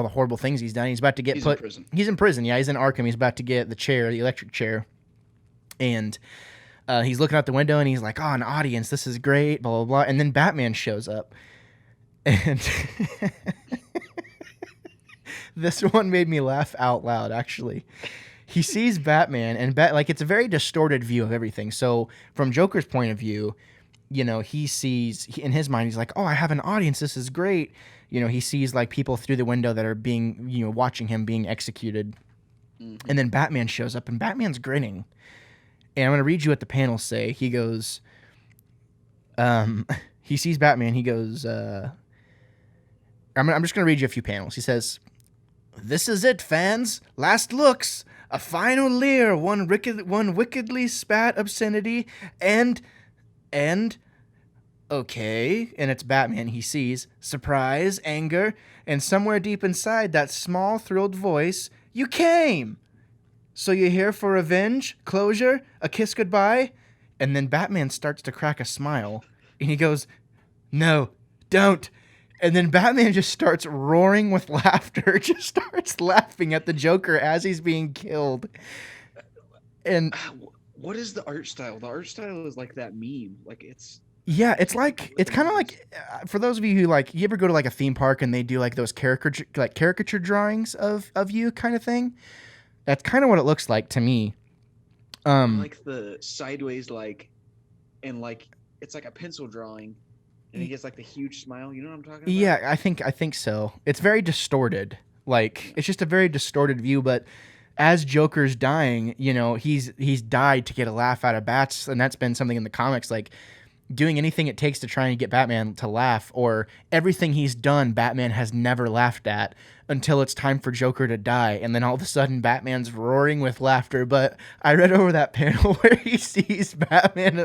the horrible things he's done. He's about to get put in prison. He's in prison. Yeah, he's in Arkham. He's about to get the electric chair. And he's looking out the window and he's like, "Oh, an audience. This is great, blah, blah, blah." And then Batman shows up. And this one made me laugh out loud, actually. He sees Batman, and it's a very distorted view of everything. So from Joker's point of view, he sees, in his mind, he's like, "Oh, I have an audience. This is great." He sees like people through the window that are being, watching him being executed. Mm-hmm. And then Batman shows up, and Batman's grinning. And I'm going to read you what the panels say. He goes, he sees Batman. He goes, I'm just going to read you a few panels. He says, "This is it, fans. Last looks. A final leer. One wickedly spat obscenity. And, okay." And it's Batman. He sees surprise, anger, and somewhere deep inside that small, thrilled voice, "You came! So you're here for revenge, closure, a kiss goodbye?" And then Batman starts to crack a smile. And he goes, "No, don't." And then Batman just starts roaring with laughter, just starts laughing at the Joker as he's being killed. And What is the art style? The art style is like that meme. Like yeah, I can't think of what it's the kind of meme is. like for those of you who like you ever go to like a theme park and they do like those caricature drawings of you kind of thing. That's kind of what it looks like to me. Or Um, like the sideways, like, and like it's like a pencil drawing, and he gets like the huge smile. You know what I'm talking about? yeah, I think so. It's very distorted. Like Yeah. it's just a very distorted view, but as Joker's dying, he's died to get a laugh out of bats, and that's been something in the comics, like doing anything it takes to try and get Batman to laugh, or everything he's done, Batman has never laughed at until it's time for Joker to die, and then all of a sudden Batman's roaring with laughter. But I read over that panel where he sees Batman.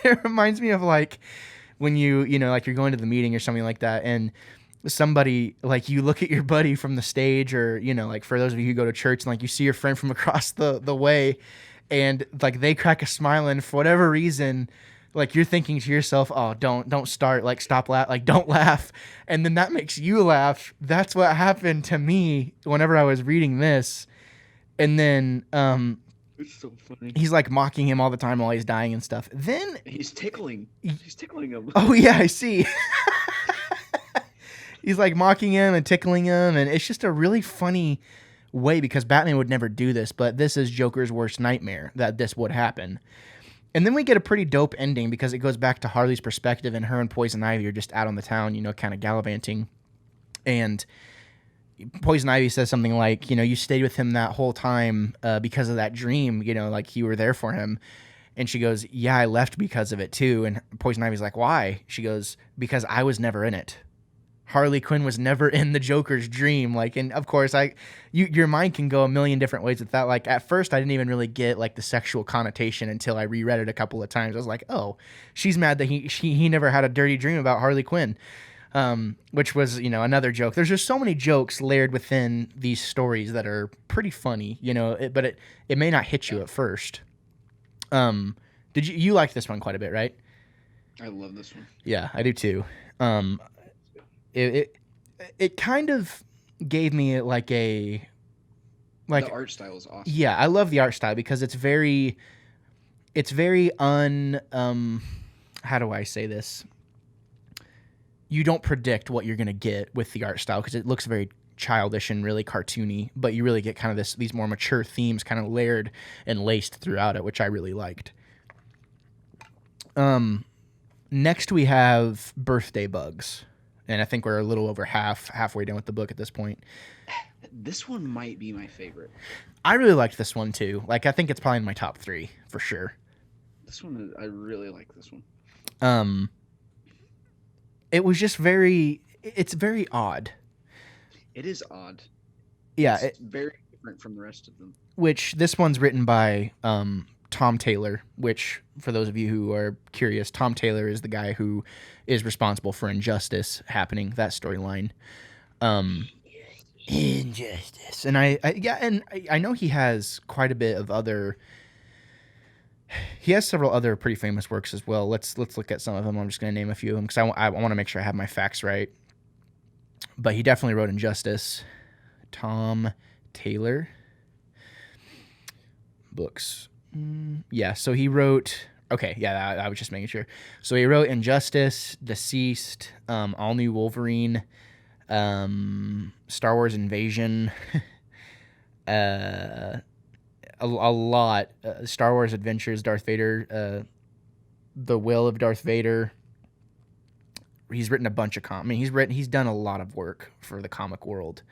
It reminds me of like when like you're going to the meeting or something like that, and somebody like you look at your buddy from the stage, or like for those of you who go to church, and like you see your friend from across the way, and like they crack a smile, and for whatever reason, like you're thinking to yourself, "Oh, don't start, like stop laugh, like don't laugh," and then that makes you laugh. That's what happened to me whenever I was reading this. And then It's so funny. he's like mocking him all the time while he's dying and stuff. Then He's tickling. He's tickling him. oh yeah, I see. He's like mocking him and tickling him, and it's just a really funny way, because Batman would never do this, but this is Joker's worst nightmare that this would happen. And then we get a pretty dope ending, because it goes back to Harley's perspective, and her and Poison Ivy are just out on the town, kind of gallivanting. And Poison Ivy says something like, "You stayed with him that whole time because of that dream, like you were there for him." And she goes, "Yeah, I left because of it too." And Poison Ivy's like, "Why?" She goes, "Because I was never in it. Harley Quinn was never in the Joker's dream." Like, and of course, your mind can go a million different ways with that. Like, at first, I didn't even really get like the sexual connotation until I reread it a couple of times. I was like, "Oh, she's mad that he never had a dirty dream about Harley Quinn," which was another joke. There's just so many jokes layered within these stories that are pretty funny, but it may not hit you Yeah. at first. Did you like this one quite a bit, right? I love this one. Yeah, I do too. Um, it it kind of gave me like The like art style is awesome. yeah, I love the art style, because it's very how do I say this? You don't predict what you're gonna get with the art style, because it looks very childish and really cartoony, but you really get kind of these more mature themes kind of layered and laced throughout it, which I really liked. Next we have Birthday Bugs, and I think we're a little over halfway done with the book at this point. This one might be my favorite. I really liked this one too. Like, I think it's probably in my top 3 for sure. This one is, I really like this one. Um, it was just it's very odd. It is odd. Yeah, It's very different from the rest of them. which this one's written by Tom Taylor, which, for those of you who are curious, Tom Taylor is the guy who is responsible for Injustice happening, that storyline. Injustice. And I know he has quite a bit of other. He has several other pretty famous works as well. Let's look at some of them. I'm just going to name a few of them, because I want to make sure I have my facts right. But he definitely wrote Injustice. Tom Taylor. Books. Yeah, so he wrote. Okay, yeah, I was just making sure. So he wrote Injustice, Deceased, All New Wolverine, Star Wars Invasion, a lot. Star Wars Adventures, Darth Vader, The Will of Darth Vader. He's written a bunch of he's done a lot of work for the comic world.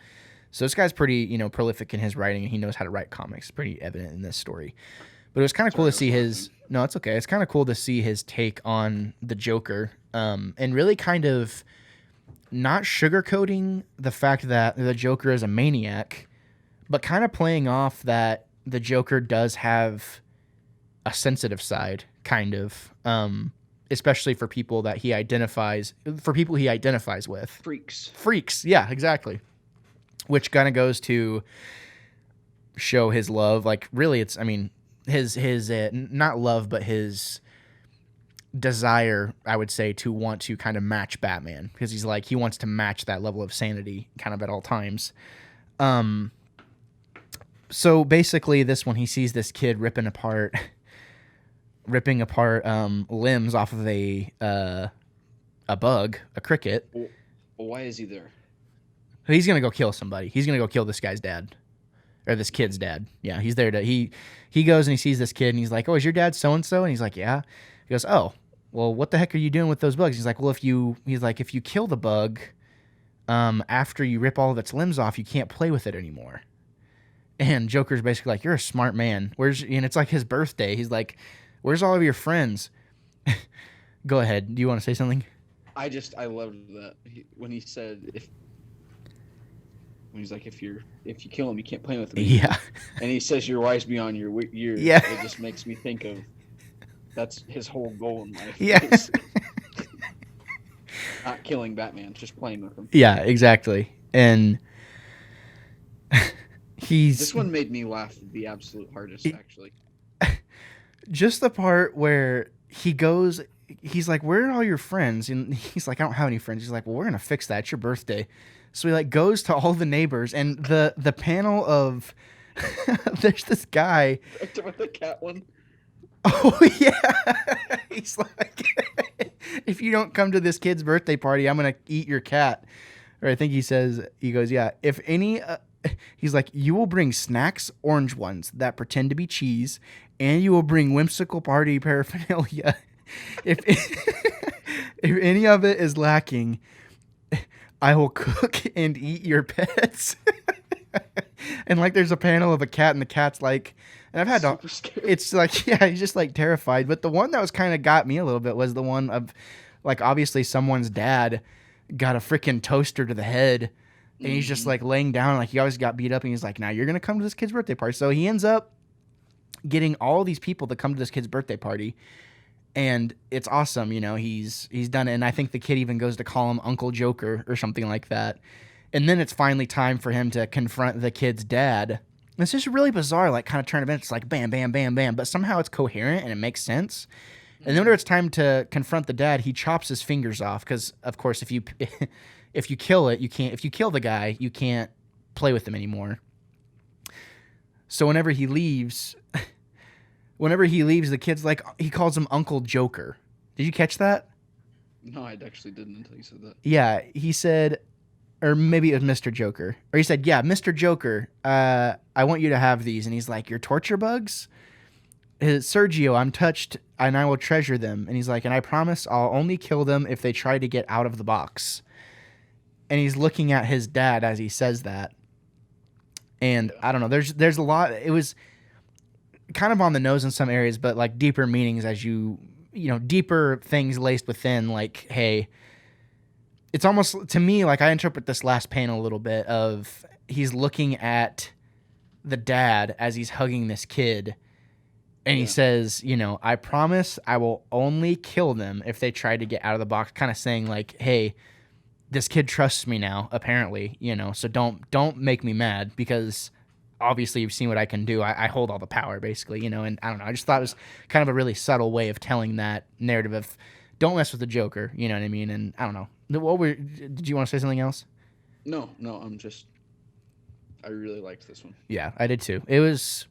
So this guy's pretty, prolific in his writing, and he knows how to write comics. It's pretty evident in this story. But it was kind of cool Sorry, to I was see laughing. his. No, it's okay. It's kind of cool to see his take on the Joker, and really kind of not sugarcoating the fact that the Joker is a maniac, but kind of playing off that the Joker does have a sensitive side, kind of, especially for people that he identifies with. Freaks. Freaks, yeah, exactly. Which kind of goes to show his love. Like, really, it's, I mean, his not love, but his desire, I would say, to want to kind of match Batman, because he's like, he wants to match that level of sanity kind of at all times. So basically, this one, he sees this kid ripping apart limbs off of a bug, a cricket. Well, why is he there? He's gonna go kill somebody. He's gonna go kill this guy's dad, or this kid's dad. Yeah, he's there to he goes and he sees this kid and he's like, "Oh, is your dad so and so?" And he's like, "Yeah." He goes, "Oh, well, what the heck are you doing with those bugs?" He's like, "Well, if you kill the bug, after you rip all of its limbs off, you can't play with it anymore." And Joker's basically like, "You're a smart man. And it's like his birthday. He's like, "Where's all of your friends?" Go ahead. Do you want to say something? I loved that when he said when he's like, if you kill him, you can't play with him. Yeah. And he says your wife's beyond your years. Yeah. It just makes me think of that's his whole goal in life. Yeah. Not killing Batman, just playing with him. Yeah, exactly. And this one made me laugh the absolute hardest, actually. Just the part where he's like, "Where are all your friends?" And he's like, "I don't have any friends." He's like, "Well, we're gonna fix that. It's your birthday." So he like goes to all the neighbors, and the panel of there's this guy. With the cat one. Oh yeah, he's like, "If you don't come to this kid's birthday party, I'm gonna eat your cat." Or I think he goes, "Yeah, if any." He's like, "You will bring snacks, orange ones that pretend to be cheese, and you will bring whimsical party paraphernalia. If if any of it is lacking, I will cook and eat your pets." And like, there's a panel of a cat, and the cat's like, and I've had Super scared. it's like, yeah, he's just like terrified. But the one that was kind of got me a little bit was the one of, like, obviously someone's dad got a freaking toaster to the head. And he's just like laying down, like he always got beat up, and he's like, "Now you're gonna come to this kid's birthday party." So he ends up getting all these people to come to this kid's birthday party, and it's awesome. He's done it, and I think the kid even goes to call him Uncle Joker or something like that. And then it's finally time for him to confront the kid's dad. And it's just really bizarre, like kind of turn of events. It's like bam, bam, bam, bam, but somehow it's coherent and it makes sense. And then when it's time to confront the dad, he chops his fingers off because, of course, if you kill it, you can't. If you kill the guy, you can't play with him anymore. So whenever he leaves, the kid's like, he calls him Uncle Joker. Did you catch that? No, I actually didn't until you said that. Yeah, he said, or maybe it was Mr. Joker, or he said, "Yeah, Mr. Joker, I want you to have these." And he's like, "Your torture bugs?" "Sergio, I'm touched, and I will treasure them." And he's like, "And I promise I'll only kill them if they try to get out of the box." And he's looking at his dad as he says that. And I don't know, there's a lot. It was kind of on the nose in some areas, but like deeper meanings as deeper things laced within, like, hey, it's almost, to me, like I interpret this last panel a little bit of he's looking at the dad as he's hugging this kid. And he says, "I promise I will only kill them if they try to get out of the box," kind of saying like, hey, this kid trusts me now, apparently, so don't make me mad, because obviously you've seen what I can do. I hold all the power, basically, and I don't know. I just thought it was kind of a really subtle way of telling that narrative of don't mess with the Joker, you know what I mean? And I don't know. Did you want to say something else? No, I really liked this one. Yeah, I did too. It was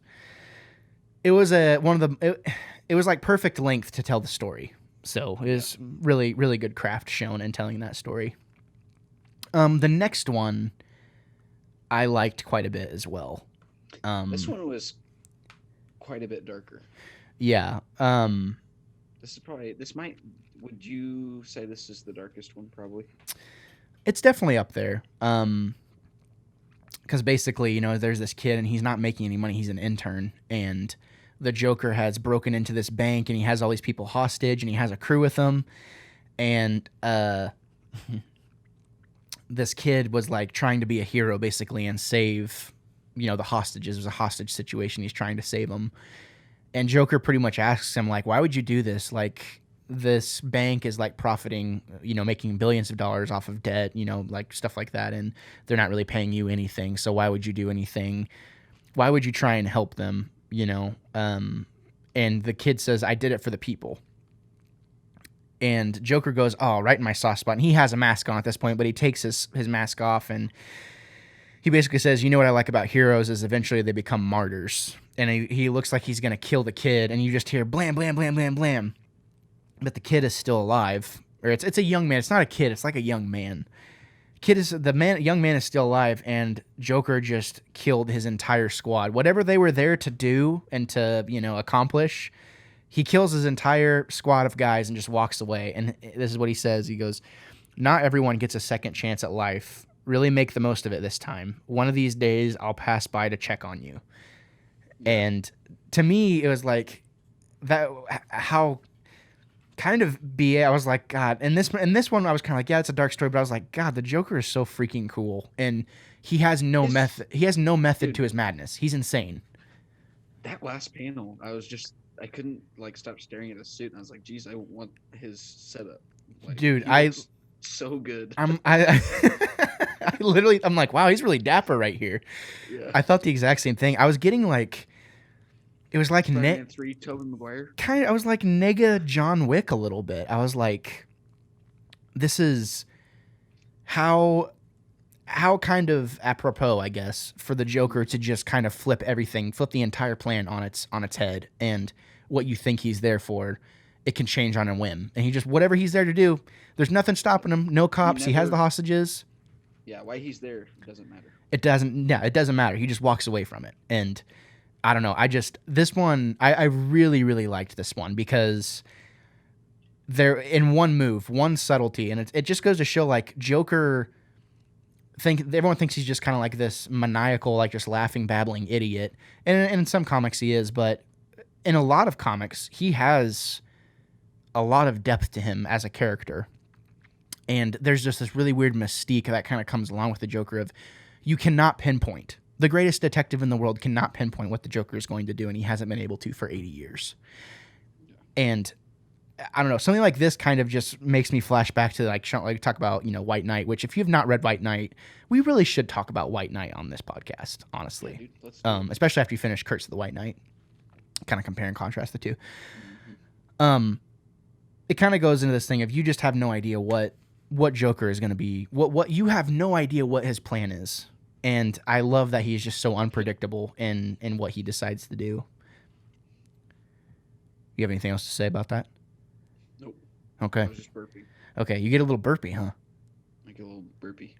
it was like perfect length to tell the story. So it was really, really good craft shown in telling that story. The next one I liked quite a bit as well. This one was quite a bit darker. Yeah. Would you say this is the darkest one? Probably. It's definitely up there. because basically, there's this kid and he's not making any money. He's an intern, and the Joker has broken into this bank and he has all these people hostage and he has a crew with him. And this kid was like trying to be a hero basically and save, the hostages. It was a hostage situation. He's trying to save them. And Joker pretty much asks him, like, why would you do this? Like, this bank is like profiting, making billions of dollars off of debt, like stuff like that. And they're not really paying you anything. So why would you do anything? Why would you try and help them? And the kid says, I did it for the people. And Joker goes, oh, right in my soft spot. And he has a mask on at this point, but he takes his mask off and he basically says, what I like about heroes is eventually they become martyrs. And he looks like he's going to kill the kid. And you just hear blam, blam, blam, blam, blam. But the kid is still alive. Or it's a young man. It's not a kid. It's like a young man. Young man is still alive. And Joker just killed his entire squad. Whatever they were there to do and to, accomplish, he kills his entire squad of guys and just walks away. And this is what he says. He goes, not everyone gets a second chance at life. Really make the most of it this time. One of these days, I'll pass by to check on you. And to me, it was like that. How kind of BA. I was like, God. And this one, I was kind of like, yeah, it's a dark story. But I was like, God, the Joker is so freaking cool, and he has no method. He has no method to his madness. He's insane. That last panel, I couldn't like stop staring at his suit, and I was like, geez, I want his setup. Like, dude, so good. I I'm like, wow, he's really dapper right here. Yeah. I thought the exact same thing. I was getting like, it was like Spider-Man 3, Tobey Maguire. I was like nega John Wick a little bit. I was like, this is how kind of apropos, I guess, for the Joker to just kind of flip the entire plan on its head, and what you think he's there for, it can change on a whim. And he just, whatever he's there to do, there's nothing stopping him. No cops. He has the hostages. Yeah, why he's there doesn't matter. It doesn't matter. He just walks away from it. And I don't know. This one, I really, really liked this one because they're in one move, one subtlety. And it just goes to show, like, Joker, everyone thinks he's just kind of like this maniacal, like just laughing, babbling idiot. And in some comics he is, but in a lot of comics, he has a lot of depth to him as a character. And there's just this really weird mystique that kind of comes along with the Joker of, you cannot pinpoint. The greatest detective in the world cannot pinpoint what the Joker is going to do, and he hasn't been able to for 80 years. And I don't know, something like this kind of just makes me flash back to like talk about, White Knight, which if you've not read White Knight, we really should talk about White Knight on this podcast, honestly. Yeah, dude, let's do it. Especially after you finish Curse of the White Knight. Kind of compare and contrast the two. Mm-hmm. It kind of goes into this thing of you just have no idea what Joker is going to be. What you have no idea what his plan is. And I love that he's just so unpredictable in what he decides to do. You have anything else to say about that? Nope. Okay. I was just burping. Okay, you get a little burpy, huh? I get a little burpy.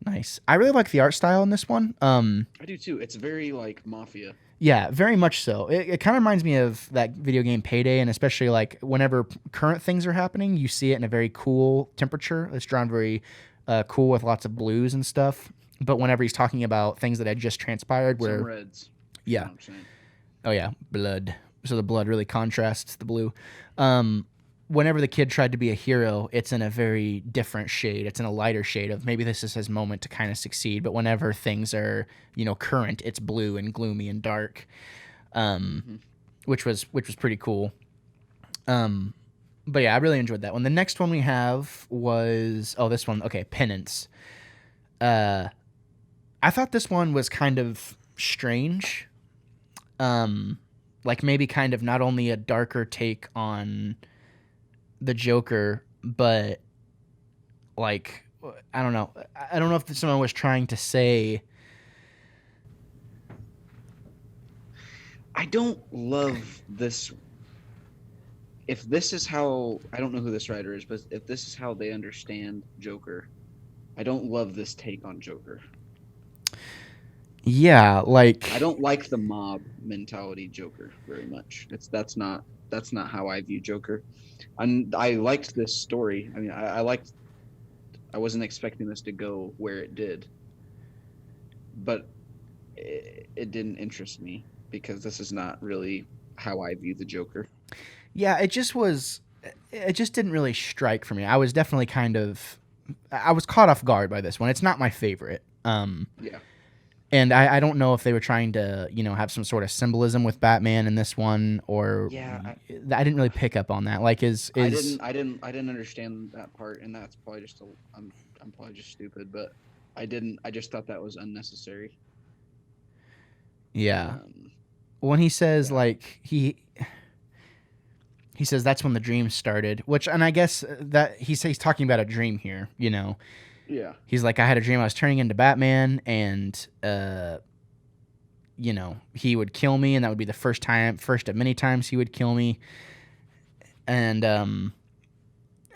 Nice. I really like the art style in this one. I do too. It's very like Mafia. Yeah, very much so. It kind of reminds me of that video game Payday, and especially like whenever current things are happening, you see it in a very cool temperature. It's drawn very cool with lots of blues and stuff. But whenever he's talking about things that had just transpired, where some reds. Yeah. Oh yeah, blood. So the blood really contrasts the blue. Whenever the kid tried to be a hero, it's in a very different shade. It's in a lighter shade of maybe this is his moment to kind of succeed. But whenever things are, current, it's blue and gloomy and dark, which was pretty cool. But yeah, I really enjoyed that one. The next one we have was, this one. Okay, Penance. I thought this one was kind of strange. Like maybe kind of not only a darker take on the Joker, but like, I don't know. I don't know if someone was trying to say, I don't love this. If this is how, I don't know who this writer is, but if this is how they understand Joker, I don't love this take on Joker. Yeah, like I don't like the mob mentality Joker very much. That's not how I view Joker. And I liked this story. I mean, I wasn't expecting this to go where it did. but it didn't interest me because this is not really how I view the Joker. Yeah, it just was. It just didn't really strike for me. I was definitely I was caught off guard by this one. It's not my favorite. Yeah, And I don't know if they were trying to, have some sort of symbolism with Batman in this one, or yeah. I didn't really pick up on that. Like, is I didn't understand that part, and that's probably just I'm probably just stupid, but I didn't. I just thought that was unnecessary. yeah. Um, When he says yeah, like he says that's when the dream started, which, and I guess that he's talking about a dream here. yeah, He's like, I had a dream I was turning into Batman, and he would kill me, and that would be the first of many times he would kill me. And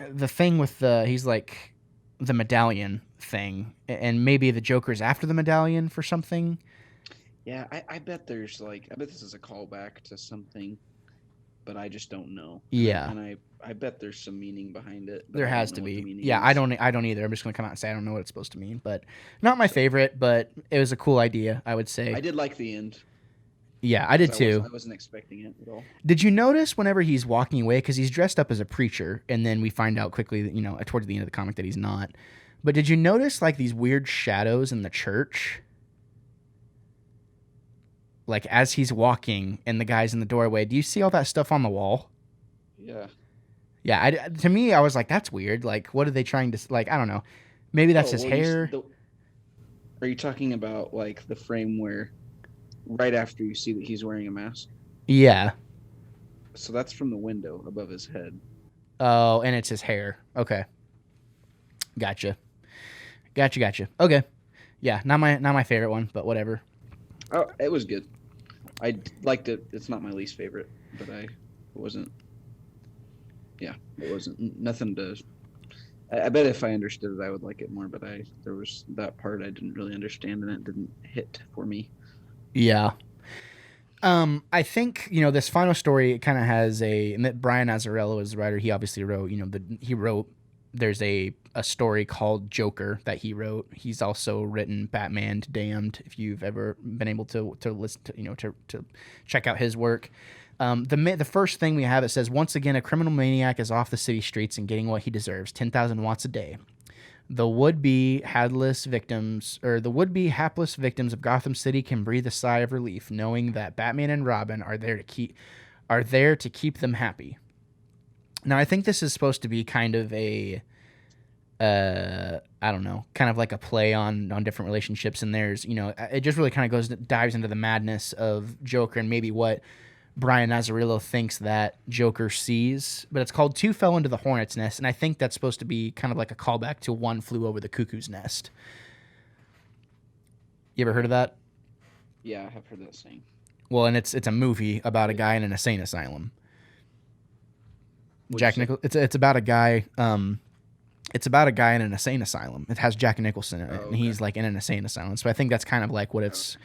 the thing with he's like the medallion thing, and maybe the Joker's after the medallion for something. yeah. I bet there's like I bet this is a callback to something, but I just don't know. Yeah, I bet there's some meaning behind it, but there I don't has know to what the be. meaning Yeah, is. I don't either. I'm just gonna come out and say I don't know what it's supposed to mean, but not my So favorite. But it was a cool idea, I would say. I did like the end Yeah, I because did too. I wasn't expecting it at all. Did you notice whenever he's walking away, because he's dressed up as a preacher, and then we find out quickly that towards the end of the comic that he's not. But did you notice like these weird shadows in the church? Like as he's walking and the guy's in the doorway, do you see all that stuff on the wall? Yeah. Yeah, to me, I was like, that's weird. Like, what are they trying to like? I don't know. Maybe that's Oh his well, hair. are you talking about like the frame where right after you see that he's wearing a mask? Yeah. So that's from the window above his head. Oh, and it's his hair. Okay, gotcha, gotcha. Okay, yeah, not my favorite one, but whatever. Oh, it was good. Liked it. It's not my least favorite, but it wasn't. Yeah, it wasn't nothing to. I bet if I understood it, I would like it more. But there was that part I didn't really understand, and it didn't hit for me. Yeah. I think this final story kind of has and that Brian Azzarello is the writer. He obviously wrote, he wrote. There's a story called Joker that he wrote. He's also written Batman Damned. If you've ever been able to listen to to check out his work. The first thing we have, it says, once again a criminal maniac is off the city streets and getting what he deserves, 10,000 watts a day. The would-be hapless victims of Gotham City can breathe a sigh of relief knowing that Batman and Robin are there to keep them happy. Now, I think this is supposed to be kind of a I don't know, kind of like a play on different relationships, and there's, it just really kind of dives into the madness of Joker and maybe what Brian Azzarello thinks that Joker sees, but it's called Two Fell into the Hornet's Nest, and I think that's supposed to be kind of like a callback to One Flew Over the Cuckoo's Nest. You ever heard of that? Yeah, I have heard that saying. Well, and it's a movie about a guy in an insane asylum. What'd Jack you say? Nicholson. It's about a guy. It's about a guy in an insane asylum. It has Jack Nicholson in it, Oh, and okay. he's like in an insane asylum. So I think that's kind of like what it's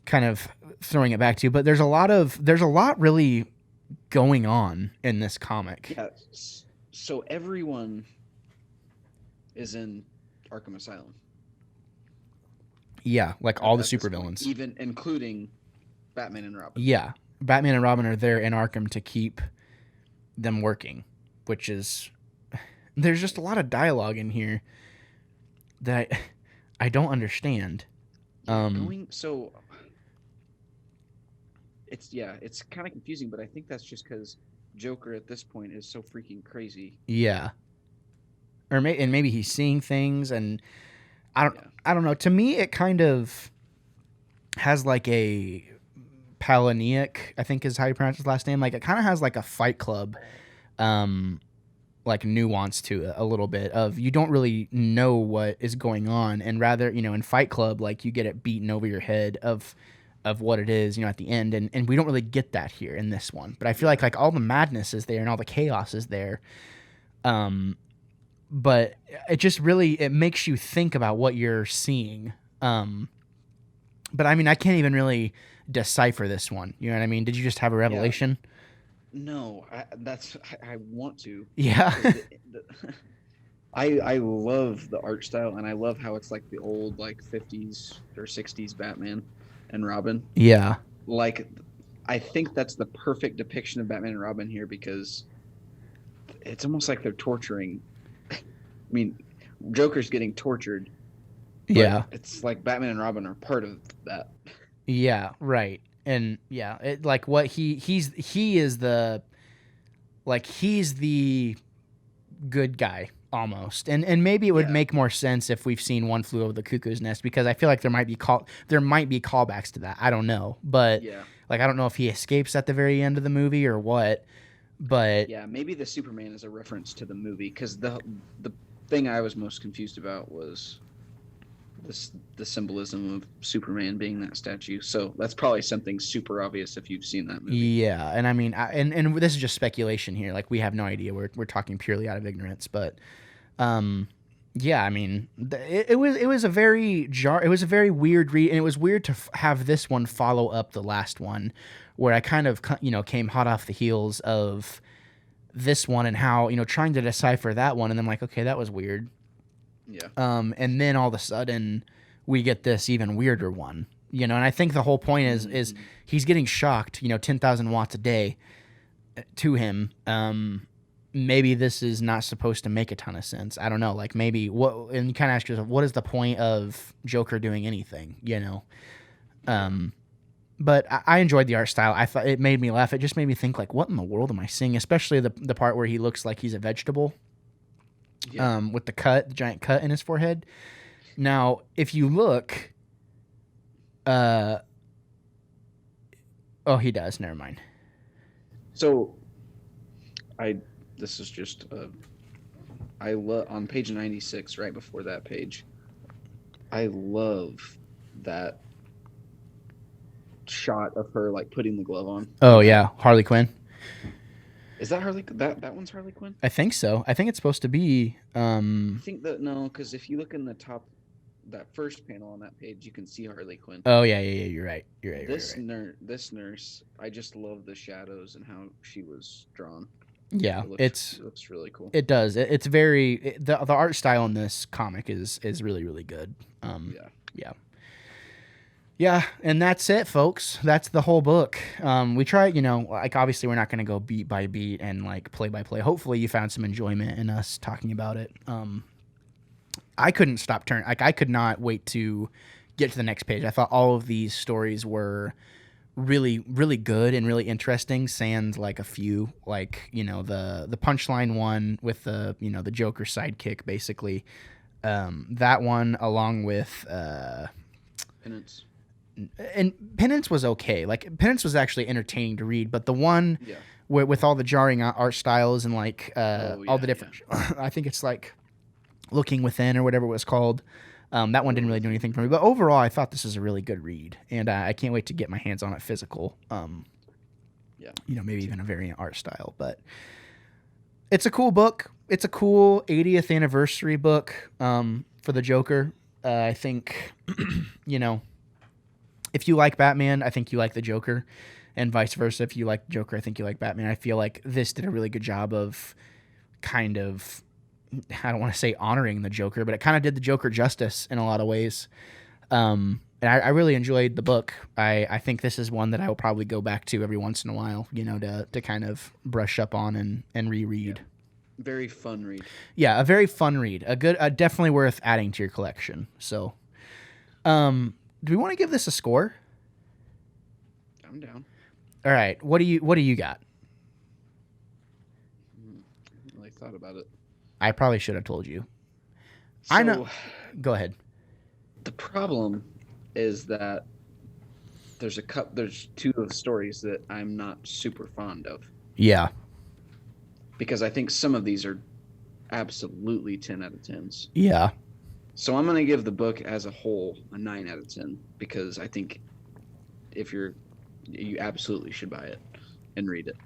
kind of throwing it back to. But there's a lot really going on in this comic. Yeah. So everyone is in Arkham Asylum Yeah, like all the at this point, supervillains. even including Batman and Robin. Yeah, Batman and Robin are there in Arkham to keep them working, which is there's just a lot of dialogue in here that I don't understand. Yeah, it's kind of confusing, but I think that's just because Joker at this point is so freaking crazy. Yeah, and maybe he's seeing things, and Yeah. I don't know. To me, it kind of has like a Palahniuk, I think is how you pronounce his last name. Like it kind of has like a Fight Club, um, like nuance to it a little bit of you don't really know what is going on, and rather in Fight Club like you get it beaten over your head of what it is at the end, and we don't really get that here in this one. But I feel Yeah. like all the madness is there and all the chaos is there. But it just really it makes you think about what you're seeing. But I mean I can't even really decipher this one. You know what I mean? Did you just have a Yeah. revelation? No, I want to Yeah. because I love the art style, and I love how it's like the old like 50s or 60s Batman and Robin. Yeah. Like, I think that's the perfect depiction of Batman and Robin here because it's almost like they're torturing. I mean, Joker's getting tortured, but Yeah. it's like Batman and Robin are part of that. Yeah, right. And yeah, it, like what he is the like he's the good guy almost. And maybe it would Yeah, make more sense if we've seen One Flew Over the Cuckoo's Nest because I feel like there might be callbacks to that. I don't know. But yeah, like I don't know if he escapes at the very end of the movie or what. But yeah. Maybe the Superman is a reference to the movie because the thing I was most confused about was the symbolism of Superman being that statue. So that's probably something super obvious if you've seen that movie. yeah, and I mean and this is just speculation here. Like we have no idea. We're talking purely out of ignorance, but um yeah, I mean, it was a very weird read, and it was weird to have this one follow up the last one, where I kind of came hot off the heels of this one and how trying to decipher that one, and I'm like, okay, that was weird. Yeah. And then all of a sudden we get this even weirder one, and I think the whole point is Mhm. he's getting shocked, 10,000 watts a day to him. Maybe this is not supposed to make a ton of sense. I don't know. Like maybe what, and you kind of ask yourself, what is the point of Joker doing anything? Yeah. Um, but I enjoyed the art style. I thought it made me laugh. It just made me think like, what in the world am I seeing? Especially the part where he looks like he's a vegetable. Yeah. With the giant cut in his forehead. Now, if you look, uh, oh, he does. Never mind. So I this is just I love on page 96 right before that page. I love that shot of her like putting the glove on. Oh yeah, Harley Quinn. Is that Harley that one's Harley Quinn? I think so. I think it's supposed to be. I think that no, cuz if you look in the top that first panel on that page, you can see Harley Quinn. Oh yeah, yeah, yeah. You're right. You're right. This nurse, I just love the shadows and how she was drawn. Yeah, It looks really cool. it does. It's very the art style in this comic is really really good. Yeah. Yeah. Yeah, and that's it, folks. That's the whole book. We try, like obviously we're not going to go beat by beat and like play by play. Hopefully, you found some enjoyment in us talking about it. I couldn't stop turning. Like I could not wait to get to the next page. I thought all of these stories were really really good and really interesting. Sans like a few, like the punchline one with the Joker sidekick, basically. That one along with. Penance. And Penance was okay. Like Penance was actually entertaining to read, but the one Yeah. with all the jarring art styles and like Oh all the yeah, different, I think it's like Looking Within or whatever it was called. That one didn't really do anything for me, but overall, I thought this was a really good read, and I can't wait to get my hands on it physical. yeah. Maybe even a variant art style, but it's a cool book. It's a cool 80th anniversary book for the Joker. I think, you know, if you like Batman, I think you like the Joker, and vice versa. If you like the Joker, I think you like Batman. I feel like this did a really good job of kind of, I don't want to say honoring the Joker, but it kind of did the Joker justice in a lot of ways. And I really enjoyed the book. I think this is one that I will probably go back to every once in a while, to kind of brush up on and reread. Yeah. Very fun read. Yeah, a very fun read. Definitely worth adding to your collection. So, do we want to give this a score? I'm down. All right. What do you got? I haven't really thought about it. I probably should have told you. So I know. Go ahead. the problem is that there's two of the stories that I'm not super fond of Yeah. because I think some of these are absolutely 10 out of 10s. Yeah. So I'm going to give the book as a whole a 9 out of 10 because I think if you absolutely should buy it and read it.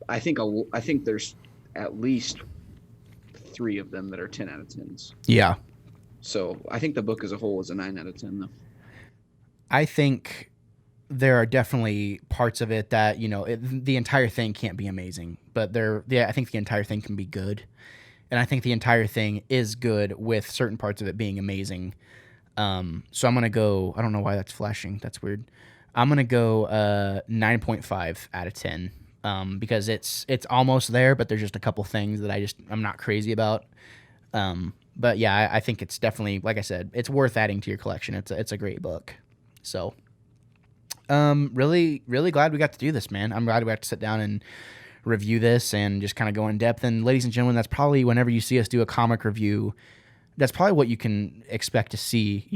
I think there's at least 3 of them that are 10 out of 10s. Yeah. So I think the book as a whole is a 9 out of 10 though. I think there are definitely parts of it that the entire thing can't be amazing, but I think the entire thing can be good. and I think the entire thing is good with certain parts of it being amazing. So I'm gonna go. I don't know why that's flashing. That's weird. I'm gonna go 9.5 out of 10, because it's almost there, but there's just a couple things that I'm not crazy about. But yeah, I think it's definitely, like I said, it's worth adding to your collection. It's a great book. So really really glad we got to do this, man. I'm glad we got to sit down and review this and just kind of go in depth. And ladies and gentlemen, that's probably, whenever you see us do a comic review, that's probably what you can expect to see,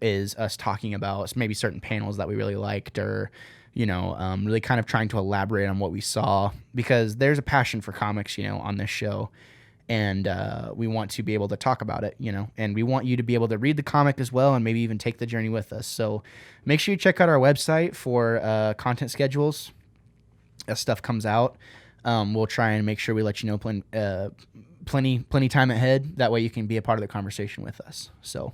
is us talking about maybe certain panels that we really liked, or, really kind of trying to elaborate on what we saw, because there's a passion for comics, on this show. And we want to be able to talk about it, and we want you to be able to read the comic as well, and maybe even take the journey with us. So make sure you check out our website for content schedules as stuff comes out. We'll try and make sure we let you know plenty time ahead. That way you can be a part of the conversation with us. So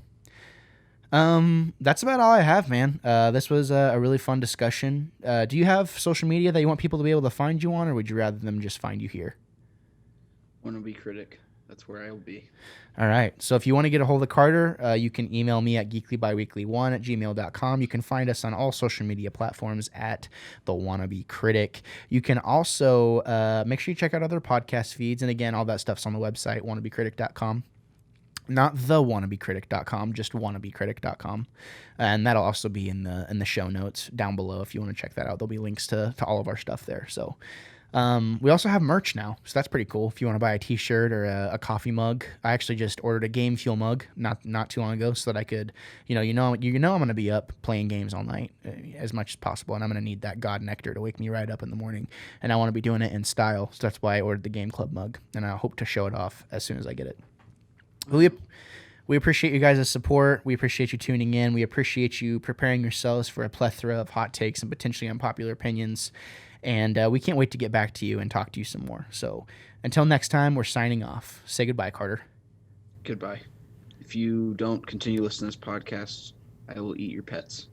that's about all I have, man. This was a really fun discussion. Do you have social media that you want people to be able to find you on, or would you rather them just find you here? Wannabe critic. That's where I will be. All right. So if you want to get a hold of Carter, you can email me at geeklybiweekly1@gmail.com. You can find us on all social media platforms at The Wannabe Critic. You can also make sure you check out other podcast feeds. And again, all that stuff's on the website, wannabecritic.com. Not thewannabecritic.com, just wannabecritic.com. And that'll also be in the show notes down below if you want to check that out. There'll be links to all of our stuff there. So we also have merch now, so that's pretty cool. If you want to buy a t-shirt or a coffee mug, I actually just ordered a Game Fuel mug not too long ago, so that I could, I'm going to be up playing games all night as much as possible, and I'm going to need that God nectar to wake me right up in the morning, and I want to be doing it in style, so that's why I ordered the Game Club mug, and I hope to show it off as soon as I get it. We appreciate you guys' support. We appreciate you tuning in. We appreciate you preparing yourselves for a plethora of hot takes and potentially unpopular opinions. And we can't wait to get back to you and talk to you some more. So until next time, we're signing off. Say goodbye, Carter. Goodbye. If you don't continue listening to this podcast, I will eat your pets.